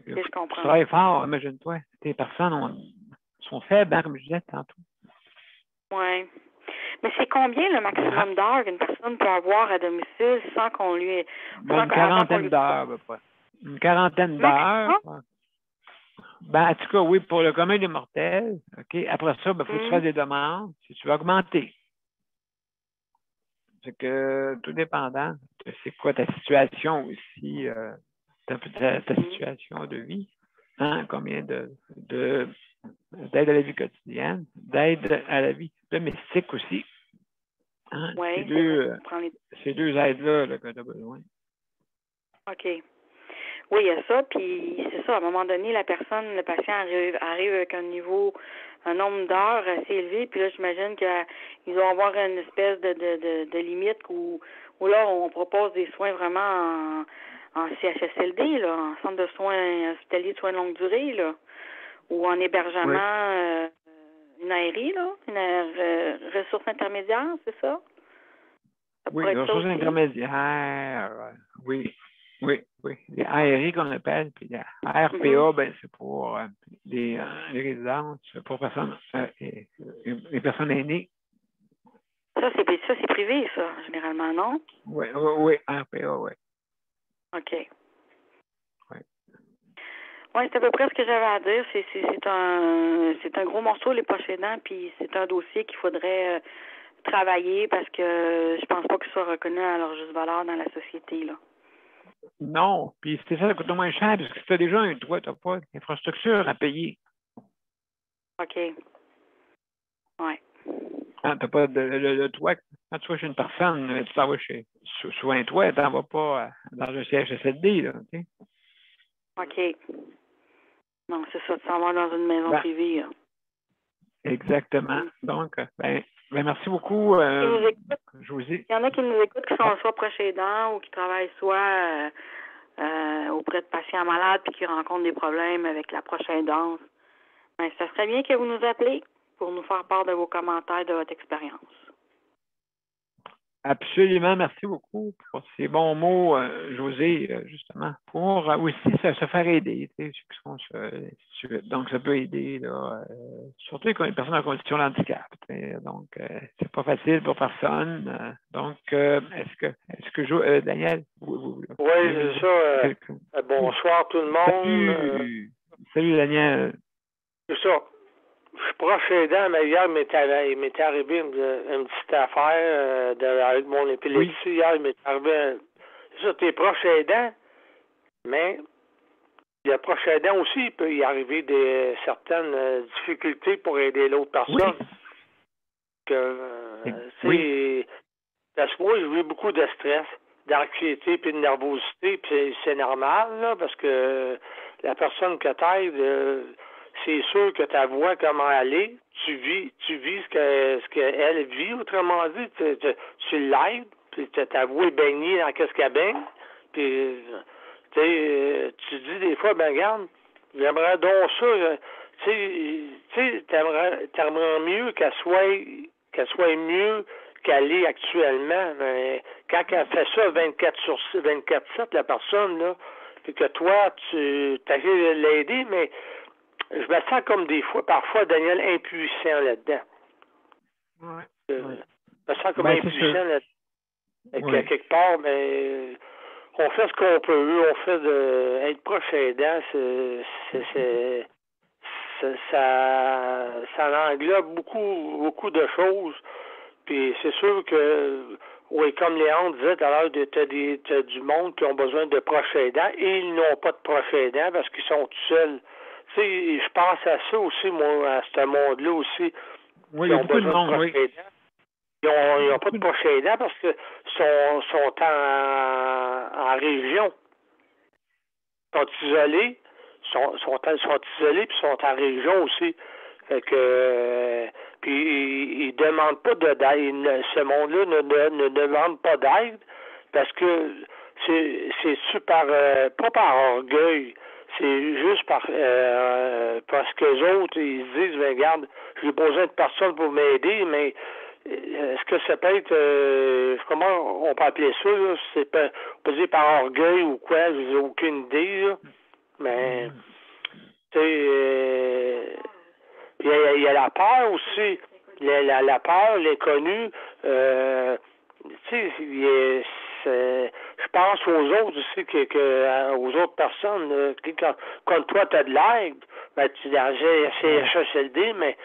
Je comprends. Tu travailles fort, imagine-toi. Les personnes sont faibles, hein, comme je disais tantôt. Oui. Mais c'est combien le maximum d'heures qu'une personne peut avoir à domicile sans qu'on lui... Une quarantaine d'heures, à peu près. Une quarantaine d'heures. Ben, en tout cas, oui, pour le commun des mortels. OK. Après ça, il faut que tu fasses des demandes si tu veux augmenter. C'est que tout dépendant, c'est quoi ta situation aussi, ta situation de vie, hein, combien d'aide à la vie quotidienne, d'aide à la vie domestique aussi. Hein? Oui, ces deux aides-là que tu as besoin. OK. Oui, il y a ça, puis c'est ça, à un moment donné, le patient arrive avec un nombre d'heures assez élevé, puis là, j'imagine qu'ils vont avoir une espèce de limite où là, on propose des soins vraiment en CHSLD, là, en centre de soins hospitaliers de soins de longue durée, là, ou en hébergement, une ARI, là, une ressource intermédiaire, c'est ça? Oui, ressources intermédiaires, oui. Oui. Les ARI qu'on appelle, puis les RPA, ben, c'est pour les résidences, pour les personnes aînées. Ça, c'est privé, ça, généralement, non? Oui, RPA, oui. OK. Oui, c'est à peu près ce que j'avais à dire. C'est un gros morceau, les poches aidants, puis c'est un dossier qu'il faudrait travailler parce que je pense pas qu'ils soient reconnus à leur juste valeur dans la société, là. Non, puis c'est ça, ça coûte moins cher, parce que si tu as déjà un toit, tu n'as pas d'infrastructure à payer. OK. Oui. Quand tu n'as pas le toit, quand tu vas chez une personne, tu t'en vas sur un toit, tu n'en vas pas dans un CHSLD, là, tu sais. OK. Non, c'est ça, tu t'en vas dans une maison privée, là. Exactement. Donc, merci beaucoup, Josée. Il y en a qui nous écoutent qui sont soit proches aidants ou qui travaillent soit auprès de patients malades puis qui rencontrent des problèmes avec la proche aidance. Ben, ça serait bien que vous nous appelez pour nous faire part de vos commentaires, de votre expérience. Absolument, merci beaucoup pour ces bons mots, Josée, justement, pour aussi se faire aider. Donc, ça peut aider, là, surtout quand les personnes en condition de handicap. Donc, c'est pas facile pour personne. Donc, est-ce que Daniel? Oui, c'est ça. Bonsoir tout le monde. Salut Daniel. C'est ça. Je suis proche aidant, mais hier, il m'était arrivé une petite affaire avec mon épilepsie. Oui. Hier, il m'est arrivé c'est ça, t'es proche aidant, mais le proche aidant aussi, il peut y arriver certaines difficultés pour aider l'autre personne. Oui. Parce que moi, je vis beaucoup de stress, d'anxiété puis de nervosité, puis c'est normal, là, parce que la personne que t'aide, c'est sûr que ta voix, comment elle est, tu vis ce qu'elle vit, autrement dit, tu l'aides, puis ta voix est baignée dans qu'est-ce qu'elle baigne, puis tu dis des fois, ben regarde, j'aimerais donc ça, tu sais, t'aimerais mieux qu'elle soit mieux qu'elle est actuellement, mais quand elle fait ça 24/7, la personne, là, puis que toi, tu essaies de l'aider, mais je me sens comme parfois, Daniel, impuissant là-dedans. Ouais. Je me sens comme impuissant là-dedans. Quelque part, mais on fait ce qu'on peut. On fait être proche aidant, ça englobe beaucoup de choses. Puis c'est sûr que, oui, comme Léon disait tout à l'heure, t'as du monde qui ont besoin de proches aidants et ils n'ont pas de proches aidants parce qu'ils sont tout seuls. Tu sais, je pense à ça aussi, moi, à ce monde-là aussi. Oui, il y a beaucoup de monde, oui. Ils n'ont pas de proches aidants parce que sont en région. Ils sont isolés. Sont isolés puis sont en région aussi. Fait que, puis ils ne demandent pas d'aide. Ce monde-là ne demande pas d'aide parce que c'est super, pas par orgueil, c'est juste parce que les autres, ils se disent, ben, regarde, j'ai besoin de personne pour m'aider, mais est-ce que ça peut être, comment on peut appeler ça, là? On peut dire par orgueil ou quoi, je n'ai aucune idée, là. Mais, tu sais, il y a la peur aussi. La peur, l'inconnu, tu sais, je pense aux autres aussi, aux autres personnes. Quand toi, tu as de l'aide, ben, tu dis, j'ai CHSLD, mais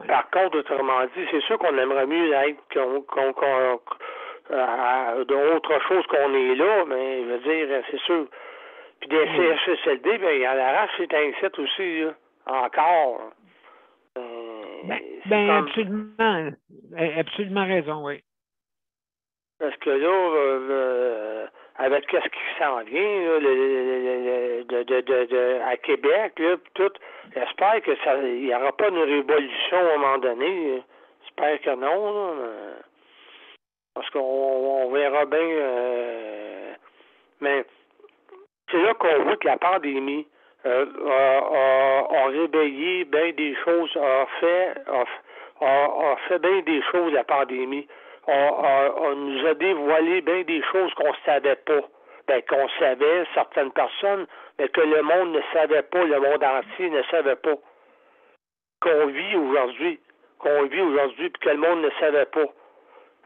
par contre, autrement dit, c'est sûr qu'on aimerait mieux être d'autre chose qu'on est là, mais je veux dire, c'est sûr. Puis des CHSLD, ben, il y en a c'est un site aussi, là, encore. Absolument. Absolument raison, oui. Parce que là, avec ce qui s'en vient, là, à Québec, là, tout, j'espère que il n'y aura pas une révolution à un moment donné. J'espère que non, là, parce qu'on verra bien. Mais c'est là qu'on voit que la pandémie a réveillé bien des choses, a fait bien des choses, la pandémie. On nous a dévoilé bien des choses qu'on ne savait pas. Ben, qu'on savait, certaines personnes, mais que le monde ne savait pas, le monde entier ne savait pas. Qu'on vit aujourd'hui, puis que le monde ne savait pas.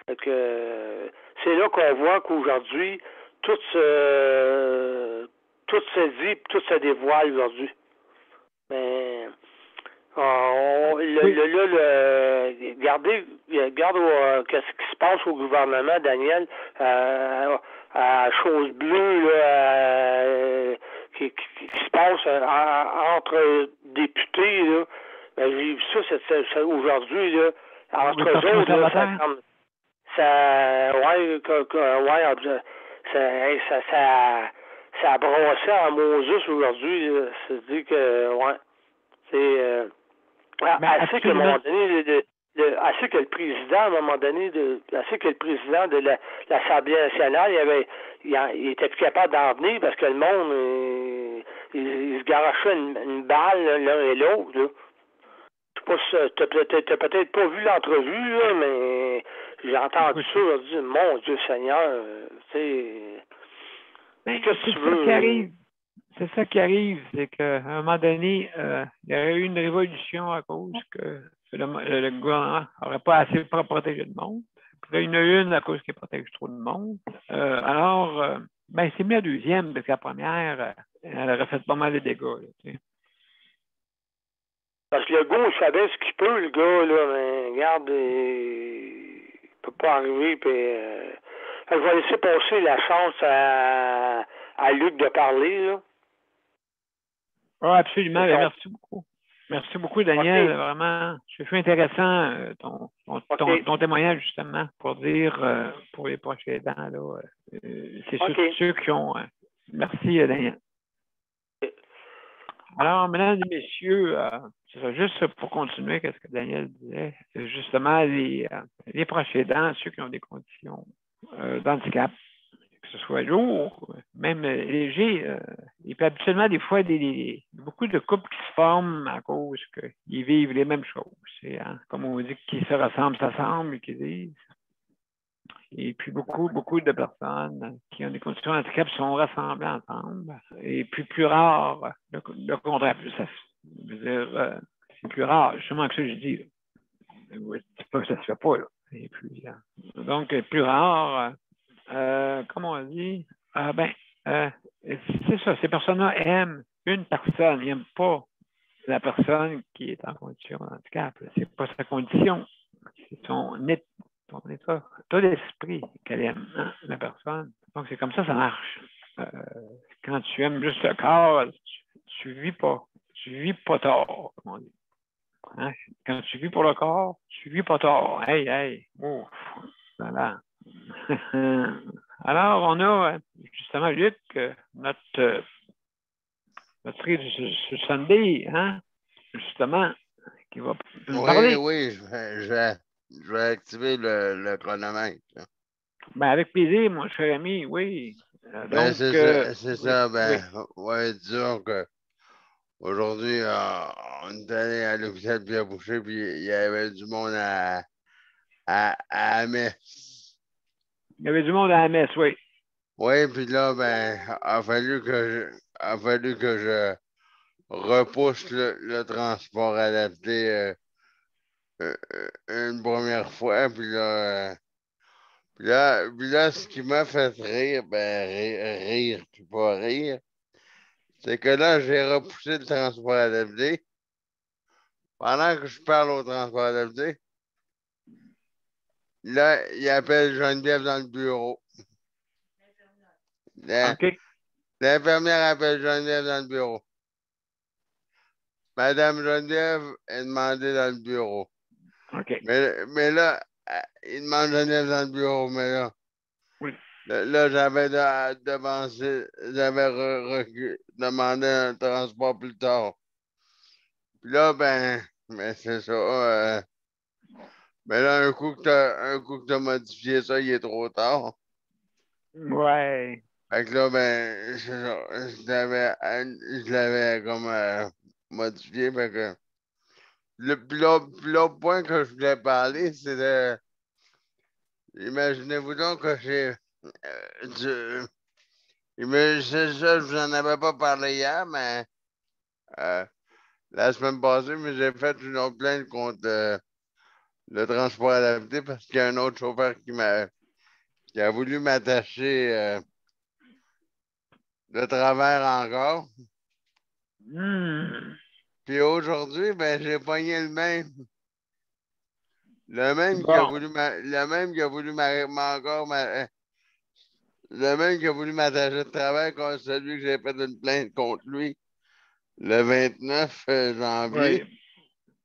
Fait que, c'est là qu'on voit qu'aujourd'hui, tout se dit, tout se dévoile aujourd'hui. Mais qu'est-ce qui se passe au gouvernement, Daniel, à chose bleue là, qui se passe entre députés là. Ben, j'ai vu ça aujourd'hui là, entre eux autres là, ça a brossé en Moses aujourd'hui. C'est dit que c'est assez que à un moment donné assez que le président à un moment donné assez que le président de l'Assemblée nationale il était plus capable d'en venir parce que le monde il se garochait une balle l'un et l'autre là. Je sais pas si t'as peut-être pas vu l'entrevue là, mais j'ai entendu ça, j'ai dit mon Dieu Seigneur, tu sais, qu'est-ce que tu veux? C'est ça qui arrive, c'est qu'à un moment donné, il y aurait eu une révolution à cause que le gouvernement n'aurait pas assez pour protéger le monde. Puis là, il y en a une à cause qu'il protège trop de monde. Alors, c'est mieux la deuxième, parce que la première, elle aurait fait pas mal de dégâts. Là, tu sais. Parce que le gars, il savait ce qu'il peut, le gars, là, mais regarde, il peut pas arriver, puis je vais laisser passer la chance à Luc de parler, là. Oui, absolument. Merci beaucoup. Merci beaucoup, Daniel. Okay. Vraiment, c'est intéressant ton témoignage, justement, pour dire pour les proches aidants. Là, c'est ceux qui ont. Merci, Daniel. Alors, mesdames et messieurs, c'est ça, juste pour continuer, qu'est-ce que Daniel disait, c'est justement les proches aidants, ceux qui ont des conditions d'handicap, que ce soit lourd, même léger. Et puis habituellement, des fois, beaucoup de couples qui se forment à cause qu'ils vivent les mêmes choses. C'est, comme on dit, qui se ressemblent, s'assemblent, qu'ils disent. Et puis beaucoup de personnes qui ont des conditions de handicap sont rassemblées ensemble. Et puis plus rare, le contraire, ça veut dire, c'est plus rare, justement que ça je dis. Ça se fait pas, là. Et puis, donc, plus rare, comme on dit, c'est ça, ces personnes-là aiment une personne, ils n'aiment pas la personne qui est en condition de handicap. C'est pas sa condition, c'est son état d'esprit qu'elle aime, hein, la personne. Donc, c'est comme ça marche. Quand tu aimes juste le corps, tu vis pas tort, comme on dit. Hein? Quand tu vis pour le corps, tu vis pas tort. Hey, ouf, voilà. Alors, on a justement, Luc, notre ce Sunday, hein? justement, qui va nous Oui, parler. oui, je vais activer le chronomètre. Là. Ben, avec plaisir, mon cher ami, oui. Ben, Donc, c'est oui, ça, oui. ben, ouais, disons que aujourd'hui, on est allé à l'hôpital Pierre-Boucher, puis il y avait du monde à Metz. Il y avait du monde à la messe, oui. Oui, puis là, ben, a fallu que je repousse le transport adapté une première fois, puis là, ce qui m'a fait rire, ben, rire, puis pas rire, c'est que là, j'ai repoussé le transport adapté. Pendant que je parle au transport adapté, là, il appelle Geneviève dans le bureau. OK. L'infirmière appelle Geneviève dans le bureau. Madame Geneviève est demandée dans le bureau. OK. Mais là, il demande Geneviève dans le bureau, mais là, Oui. là j'avais devancé, j'avais demandé un transport plus tard. Puis là, ben, mais c'est ça. Mais là, un coup que t'as modifié ça, il est trop tard. Ouais. Fait que là, ben, c'est ça. Je l'avais comme modifié. Fait que l'autre point que je voulais parler, c'est de. Imaginez-vous donc que j'ai. C'est ça, je vous en avais pas parlé hier, mais la semaine passée, mais j'ai fait une autre plainte contre le transport adapté parce qu'il y a un autre chauffeur qui a voulu m'attacher de travers encore. Puis aujourd'hui, ben, j'ai pogné le même. Le même qui a Bon. voulu le même qui a voulu le même qui a voulu m'attacher de travers contre celui que j'ai fait une plainte contre lui le 29 janvier. Oui.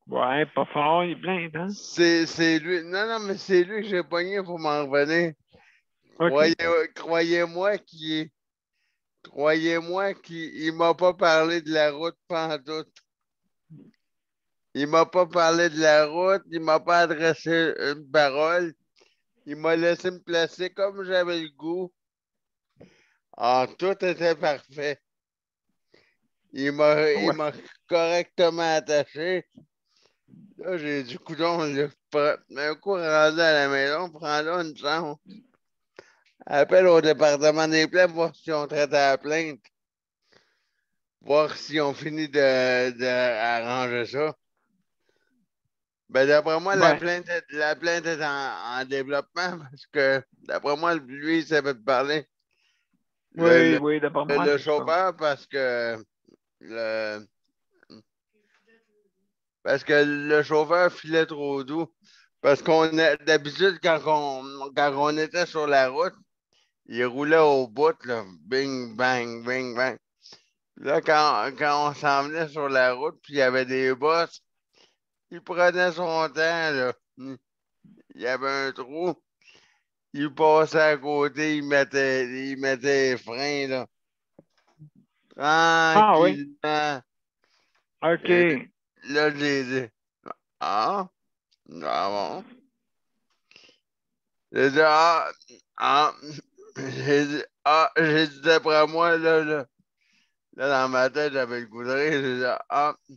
Ouais, pas fort, il est plein, hein? C'est lui. Non, non, mais c'est lui que j'ai pogné pour m'en revenir. OK. Croyez-moi qu'il m'a pas parlé de la route pantoute. Il m'a pas parlé de la route, il m'a pas adressé une parole. Il m'a laissé me placer comme j'avais le goût. Ah, tout était parfait. Il Ouais. m'a correctement attaché. Là, j'ai dit, coudonc, un coup rendu à la maison, prends-là une chance. Appelle au département des plaintes, voir si on traite à la plainte. Voir si on finit d'arranger ça. Ben, d'après moi, Ouais. la plainte est en développement parce que, d'après moi, lui, il savait te parler. Oui, oui, d'après moi, Le c'est ça. chauffeur, parce que le chauffeur filait trop doux. Parce qu'on a d'habitude, quand on était sur la route, il roulait au bout, là, bing, bang, bing, bang. Là, quand on s'en venait sur la route, puis il y avait des bosses, il prenait son temps, là. Il y avait un trou, il passait à côté, il mettait les freins, là. Ah oui. Tranquillement. Et OK. là, j'ai dit, ah, ah bon. J'ai dit, ah, j'ai dit d'après moi, là, dans ma tête, j'avais le goût de rire. J'ai dit,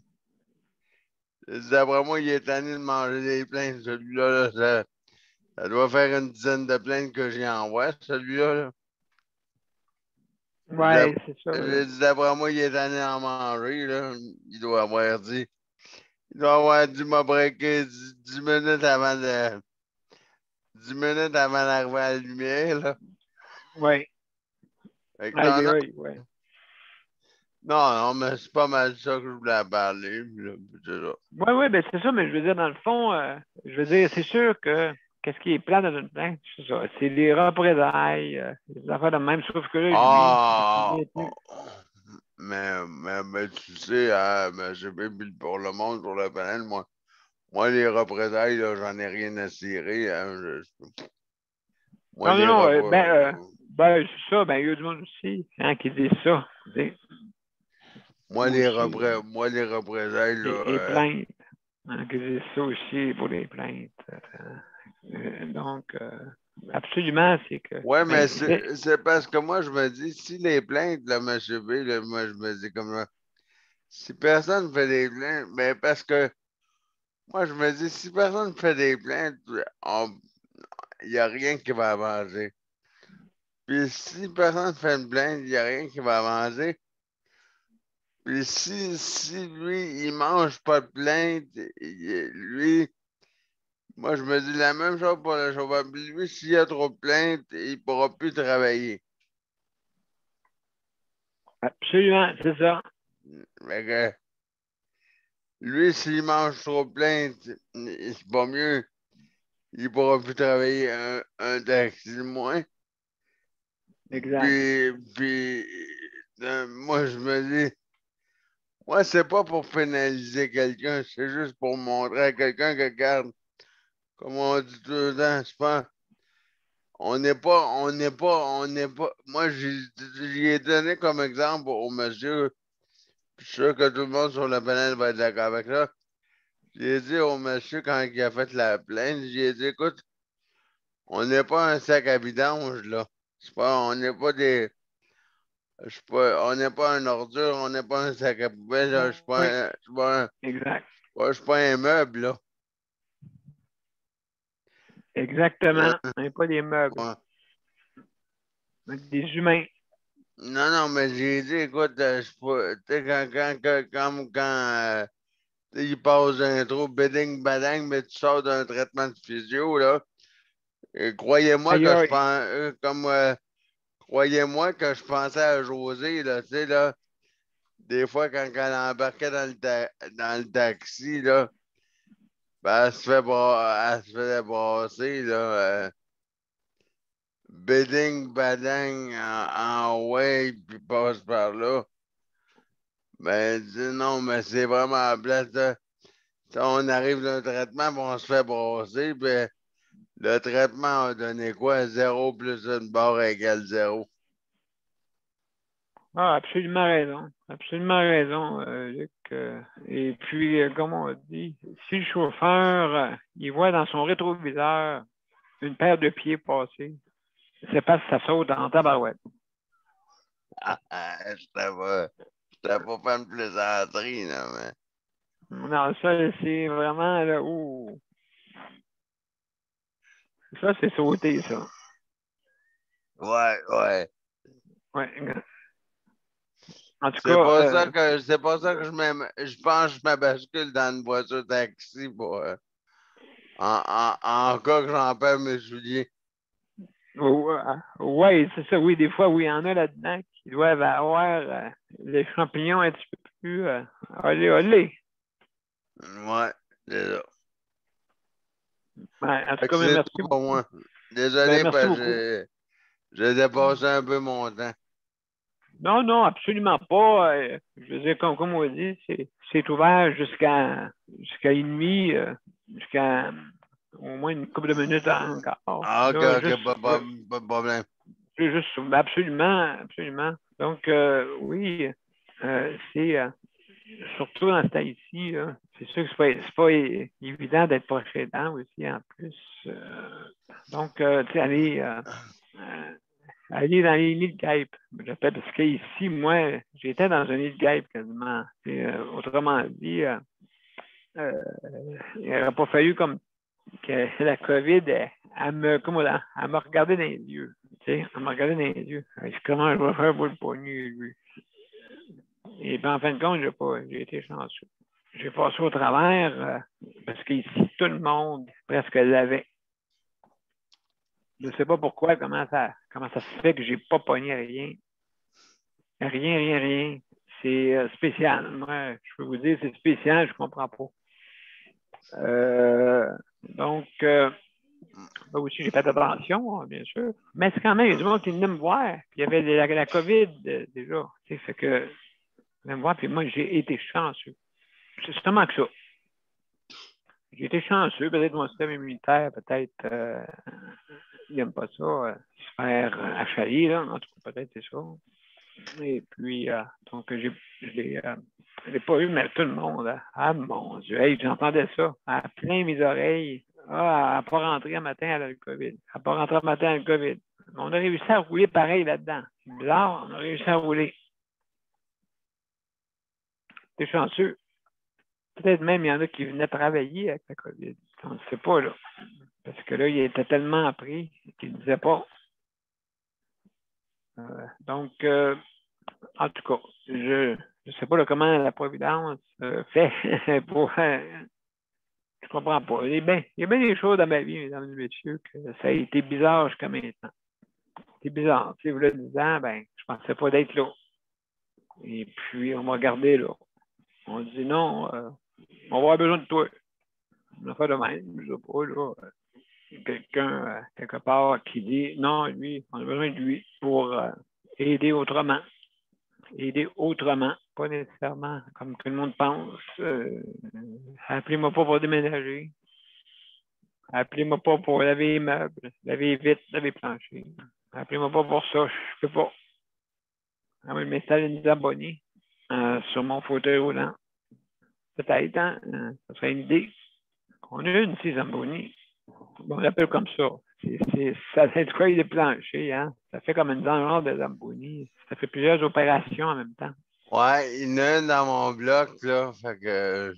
j'ai dit, d'après moi, il est tanné de manger des plaintes, celui-là, là, ça doit faire une dizaine de plaintes que j'y envoie, celui-là, là. Ouais, c'est ça. J'ai dit, d'après moi, il est tanné d'en manger, là. Il doit avoir dit, il doit avoir dû me breaker 10 minutes avant 10 minutes avant d'arriver à la lumière, là. Oui. Fait que Aïe, non, non, aïe, ouais. non, mais c'est pas mal ça que je voulais parler, puis là, puis c'est ça. Oui, oui, ben c'est ça, mais je veux dire, dans le fond, je veux dire, c'est sûr que qu'est-ce qui est plat dans une plainte, c'est ça. C'est les représailles, les affaires de même, sauf que là, lui, Ah, il est tenu. mais tu sais, hein, mais j'ai bien mis pour le monde sur le panel, moi, les représailles, là, j'en ai rien à cirer, hein, moi, Non, non, les non, représailles, c'est ça, ben, il y a du monde aussi, hein, qui dit ça. Tu sais. Moi, les représailles, Les là, plaintes. Hein, que c'est ça aussi pour les plaintes. Donc, absolument, c'est que. ouais, mais c'est- c'est parce que moi, je me dis, si les plaintes, là, M. B, là, moi, je me dis comme ça, si personne fait des plaintes, ben parce que moi, je me dis, si personne fait des plaintes, il n'y a rien qui va avancer. Puis si personne fait une plainte, il n'y a rien qui va avancer. Puis si lui, il mange pas de plainte, lui, moi, je me dis la même chose pour le chauffeur. Puis lui, s'il y a trop de plaintes, il ne pourra plus travailler. Absolument, c'est ça. Fait que, lui, s'il mange trop de plaintes, c'est pas mieux. Il ne pourra plus travailler un taxi de moins. Exact. Puis moi, je me dis, moi, c'est pas pour pénaliser quelqu'un, c'est juste pour montrer à quelqu'un que, regarde, comme on dit tout le temps, c'est pas. On n'est pas. Moi, j'y ai donné comme exemple au monsieur. Je suis sûr que tout le monde sur le panel va être d'accord avec ça. J'ai dit au monsieur quand il a fait la plainte, j'ai dit, écoute, on n'est pas un sac à vidange, là. On n'est pas des. On n'est pas une ordure, on n'est pas un sac à poubelle, là. Je suis pas, Exact. je suis pas un meuble, là. Exactement. On n'est pas des meubles. Ouais. On est des humains. Non, mais j'ai dit, écoute, je sais pas, tu sais, quand il passe un trou, béding, badang, mais tu sors d'un traitement de physio, là. Et croyez-moi Aïe, que je aïe. pense, croyez-moi que je pensais à José, là, tu sais, là, des fois, quand elle embarquait dans le taxi, là, ben, elle se faisait brasser, là, béding, badang, en way, puis passe par là. Ben, dis non, mais c'est vraiment à place de. On arrive d'un traitement, puis on se fait brasser, puis le traitement a donné quoi? 0 plus une barre égale 0. Ah, absolument raison. Absolument raison, Luc. Et puis, comme on dit, si le chauffeur, il voit dans son rétroviseur une paire de pieds passer, c'est parce que ça saute en tabarouette. Je pas fait une plaisanterie, là, mais. Non, ça, c'est vraiment là où. Ça, c'est sauté, ça. Ouais. Ouais. En tout C'est cas, pas ça que je pense que je me bascule dans une voiture taxi pour, en cas que j'en perds mes souliers. ouais, c'est ça. Oui, des fois, oui, il y en a là-dedans qui doivent avoir les champignons un petit peu plus. Olé. Ouais, c'est ça. Ouais, en tout Fait que cas, c'est merci tout pour beaucoup. moi. Désolé Merci parce beaucoup. que j'ai dépassé un peu mon temps. Non, absolument pas. Je veux dire, comme on dit, c'est ouvert jusqu'à minuit, jusqu'à au moins une couple de minutes encore. Ah, ok, Là, pas de problème. Absolument. Donc, oui, c'est surtout dans ce temps-ci, là, c'est sûr que c'est pas évident d'être proche aidant aussi, en plus. Donc, tu sais, aller dans les nids de guêpes. J'appelle parce qu'ici, moi, j'étais dans un nid de guêpes quasiment. Et, autrement dit, il n'aurait pas fallu comme que la COVID, elle me regardait dans les yeux. Tu sais, elle me regardait dans les yeux. Elle dit, comment je vais faire pour le pogner, lui? Et puis, en fin de compte, j'ai été chanceux. J'ai passé au travers parce qu'ici, tout le monde presque l'avait. Je ne sais pas pourquoi, comment ça se fait que j'ai pas pogné rien. Rien. C'est spécial. Moi, je peux vous dire, c'est spécial, je comprends pas. Donc, moi aussi, j'ai fait attention, hein, bien sûr. Mais c'est quand même, il y a du monde qui venait me voir. Puis il y avait la COVID déjà. Tu sais, fait que, venait me voir, puis moi, j'ai été chanceux. C'est seulement que ça. J'ai été chanceux, peut-être mon système immunitaire, peut-être, il n'aime pas ça, se faire achaler, là. En tout cas, peut-être c'est ça. Et puis, donc, je l'ai pas eu, mais tout le monde. Ah, mon Dieu, hey, j'entendais ça à plein mes oreilles. Ah, elle n'a pas rentré un matin, elle a le COVID. Elle n'a pas rentré un matin, elle a le COVID. On a réussi à rouler pareil là-dedans. C'est bizarre, on a réussi à rouler. T'es chanceux. Peut-être même il y en a qui venaient travailler avec la COVID. On ne sait pas, là. Parce que là, il était tellement appris qu'il ne disait pas. Donc, en tout cas, je ne sais pas là, comment la Providence fait pour... je comprends pas. Il y a bien des choses dans ma vie, mesdames et messieurs, que ça a été bizarre jusqu'à maintenant. C'est bizarre. Tu sais, là, 10 ans, ben, je ne pensais pas d'être là. Et puis, on m'a regardé là. On dit non, on va avoir besoin de toi. On a fait de même, je ne sais pas, là. Quelqu'un, quelque part, qui dit non, lui, on a besoin de lui pour aider autrement. Aider autrement, pas nécessairement comme tout le monde pense. Appelez-moi pas pour déménager. Appelez-moi pas pour laver les meubles, laver vite, laver les planchers. Appelez-moi pas pour ça, je peux pas. On va m'installer une abonnée sur mon fauteuil roulant. Peut-être, hein? Ça serait une idée. On a une Zamboni. On l'appelle comme ça. Ça nettoie les planchers, hein? Ça fait comme une genre de Zamboni. Ça fait plusieurs opérations en même temps. Ouais, il y en a une dans mon bloc, là. Fait que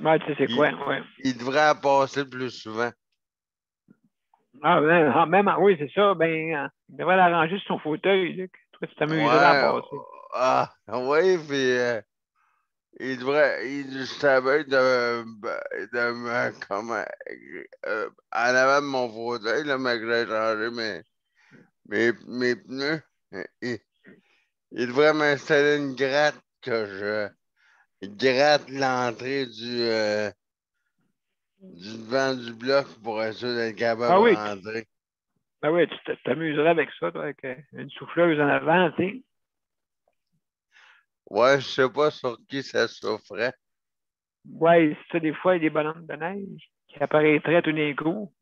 ouais, tu sais c'est quoi, ouais. Il devrait en passer plus souvent. Ah, même, oui, c'est ça. Ben, il devrait l'arranger sur son fauteuil, Luc. Toi, tu t'amuserais à passer. Ah, oui, puis il savait de comme en avant de mon fauteuil, là, mais que j'ai changé mes pneus. Il devrait m'installer une gratte que je gratte l'entrée du devant du bloc pour être sûr d'être capable de rentrer. Ah oui, tu t'amuserais avec ça, toi, avec une souffleuse en avant, tu sais. Ouais, je sais pas sur qui ça souffrait. Ouais, c'est ça, des fois, il y a des bonhommes de neige qui apparaîtraient tout d'un coup.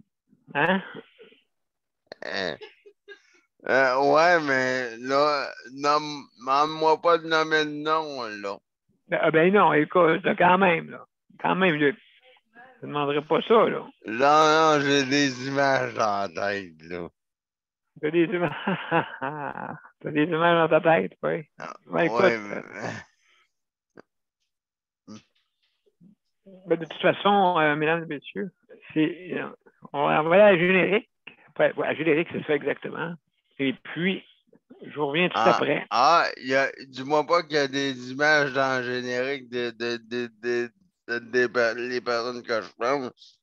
Hein? Ouais, mais là, demande-moi pas de nommer le nom, là. Ah ben non, écoute, quand même, là. Quand même, Luc. Je ne demanderais pas ça, là. Non, j'ai des images dans la tête, là. T'as des images. T'as des images dans ta tête, oui. Ben, écoute. Ouais, ben, de toute façon, mesdames et messieurs, on va aller à la générique. Ouais, à la générique, c'est ça exactement. Et puis, je vous reviens tout après. Dis-moi pas qu'il y a des images dans le générique des personnes que je pense.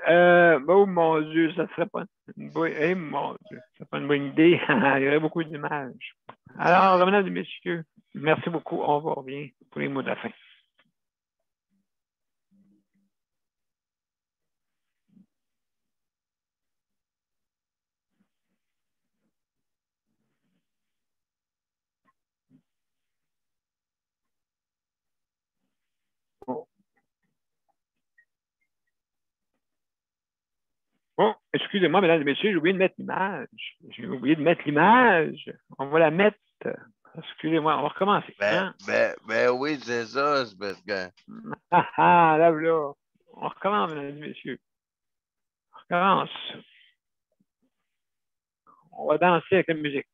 Oh mon Dieu, ça serait pas une bonne... mon Dieu, ça serait pas une bonne idée. Il y aurait beaucoup d'images. Alors, mesdames et messieurs, merci beaucoup. On va revenir pour les mots de la fin. Oh, excusez-moi, mesdames et messieurs, j'ai oublié de mettre l'image. J'ai oublié de mettre l'image. On va la mettre. Excusez-moi, on va recommencer. Ben oui, c'est ça, c'est parce que... là. On recommence, mesdames et messieurs. On recommence. On va danser avec la musique.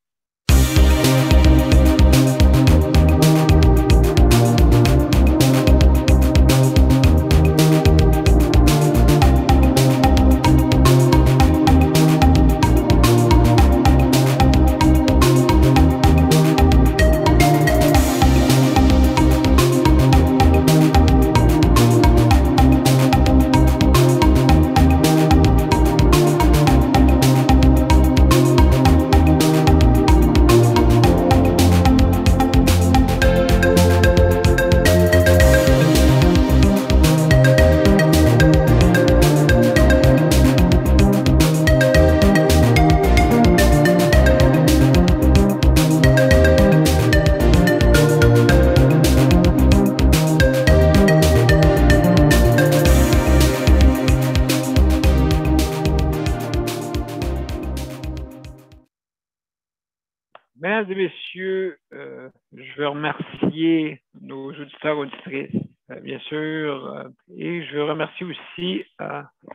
Mesdames et messieurs, je veux remercier nos auditeurs auditrices, bien sûr, et je veux remercier aussi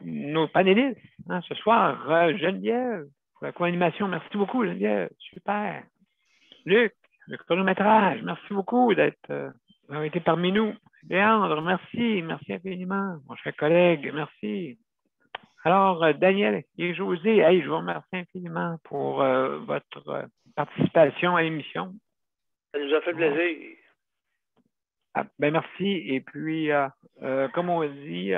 nos panélistes ce soir. Geneviève, pour la co-animation, merci beaucoup, Geneviève, super. Luc, le chronométrage, merci beaucoup d'avoir été parmi nous. Léandre, merci infiniment. Mon cher collègue, merci. Alors, Daniel et José, je vous remercie infiniment pour votre participation à l'émission. Ça nous a fait plaisir. Merci. Et puis, comme on dit,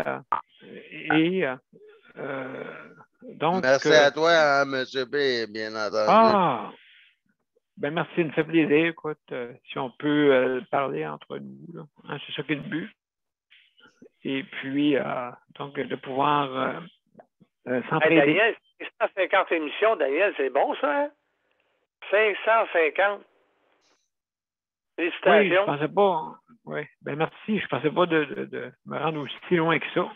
donc... Merci à toi, M. B, bien entendu. Merci, ça me fait plaisir. Écoute, si on peut parler entre nous, c'est ça qui est le but. Et puis, donc, de pouvoir s'entraider. Daniel, 550 émissions, Daniel, c'est bon, ça, hein? 550. Félicitations. Oui, je pensais pas. Oui, merci. Je pensais pas de me rendre aussi loin que ça.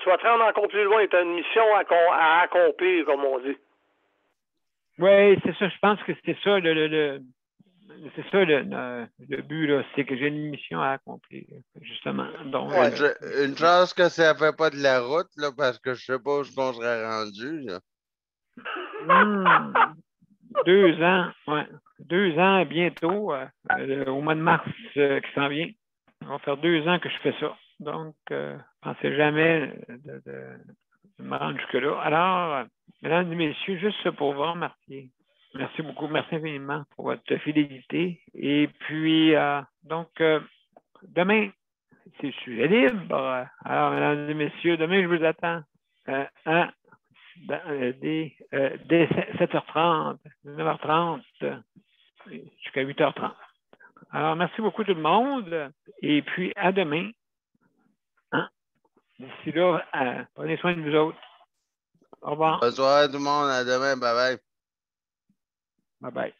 Tu vas te rendre encore plus loin. Tu as une mission à accomplir, comme on dit. Oui, c'est ça. Je pense que c'était ça c'est ça le but, là, c'est que j'ai une mission à accomplir, justement. Donc, une chance que ça ne fait pas de la route, là, parce que je ne sais pas où on serait rendu. Là. 2 ans, ouais. 2 ans bientôt, au mois de mars qui s'en vient. Ça va faire 2 ans que je fais ça. Donc, je ne pensais jamais de me rendre jusque-là. Alors, mesdames et messieurs, juste ça pour vous remercier. Merci beaucoup, merci infiniment pour votre fidélité. Et puis, donc, demain, c'est sujet libre. Alors, mesdames et messieurs, demain, je vous attends dès 7h30, 9h30, jusqu'à 8h30. Alors, merci beaucoup tout le monde. Et puis, à demain. D'ici là, prenez soin de vous autres. Au revoir. Bonne soirée tout le monde. À demain. Bye bye. Bye bye.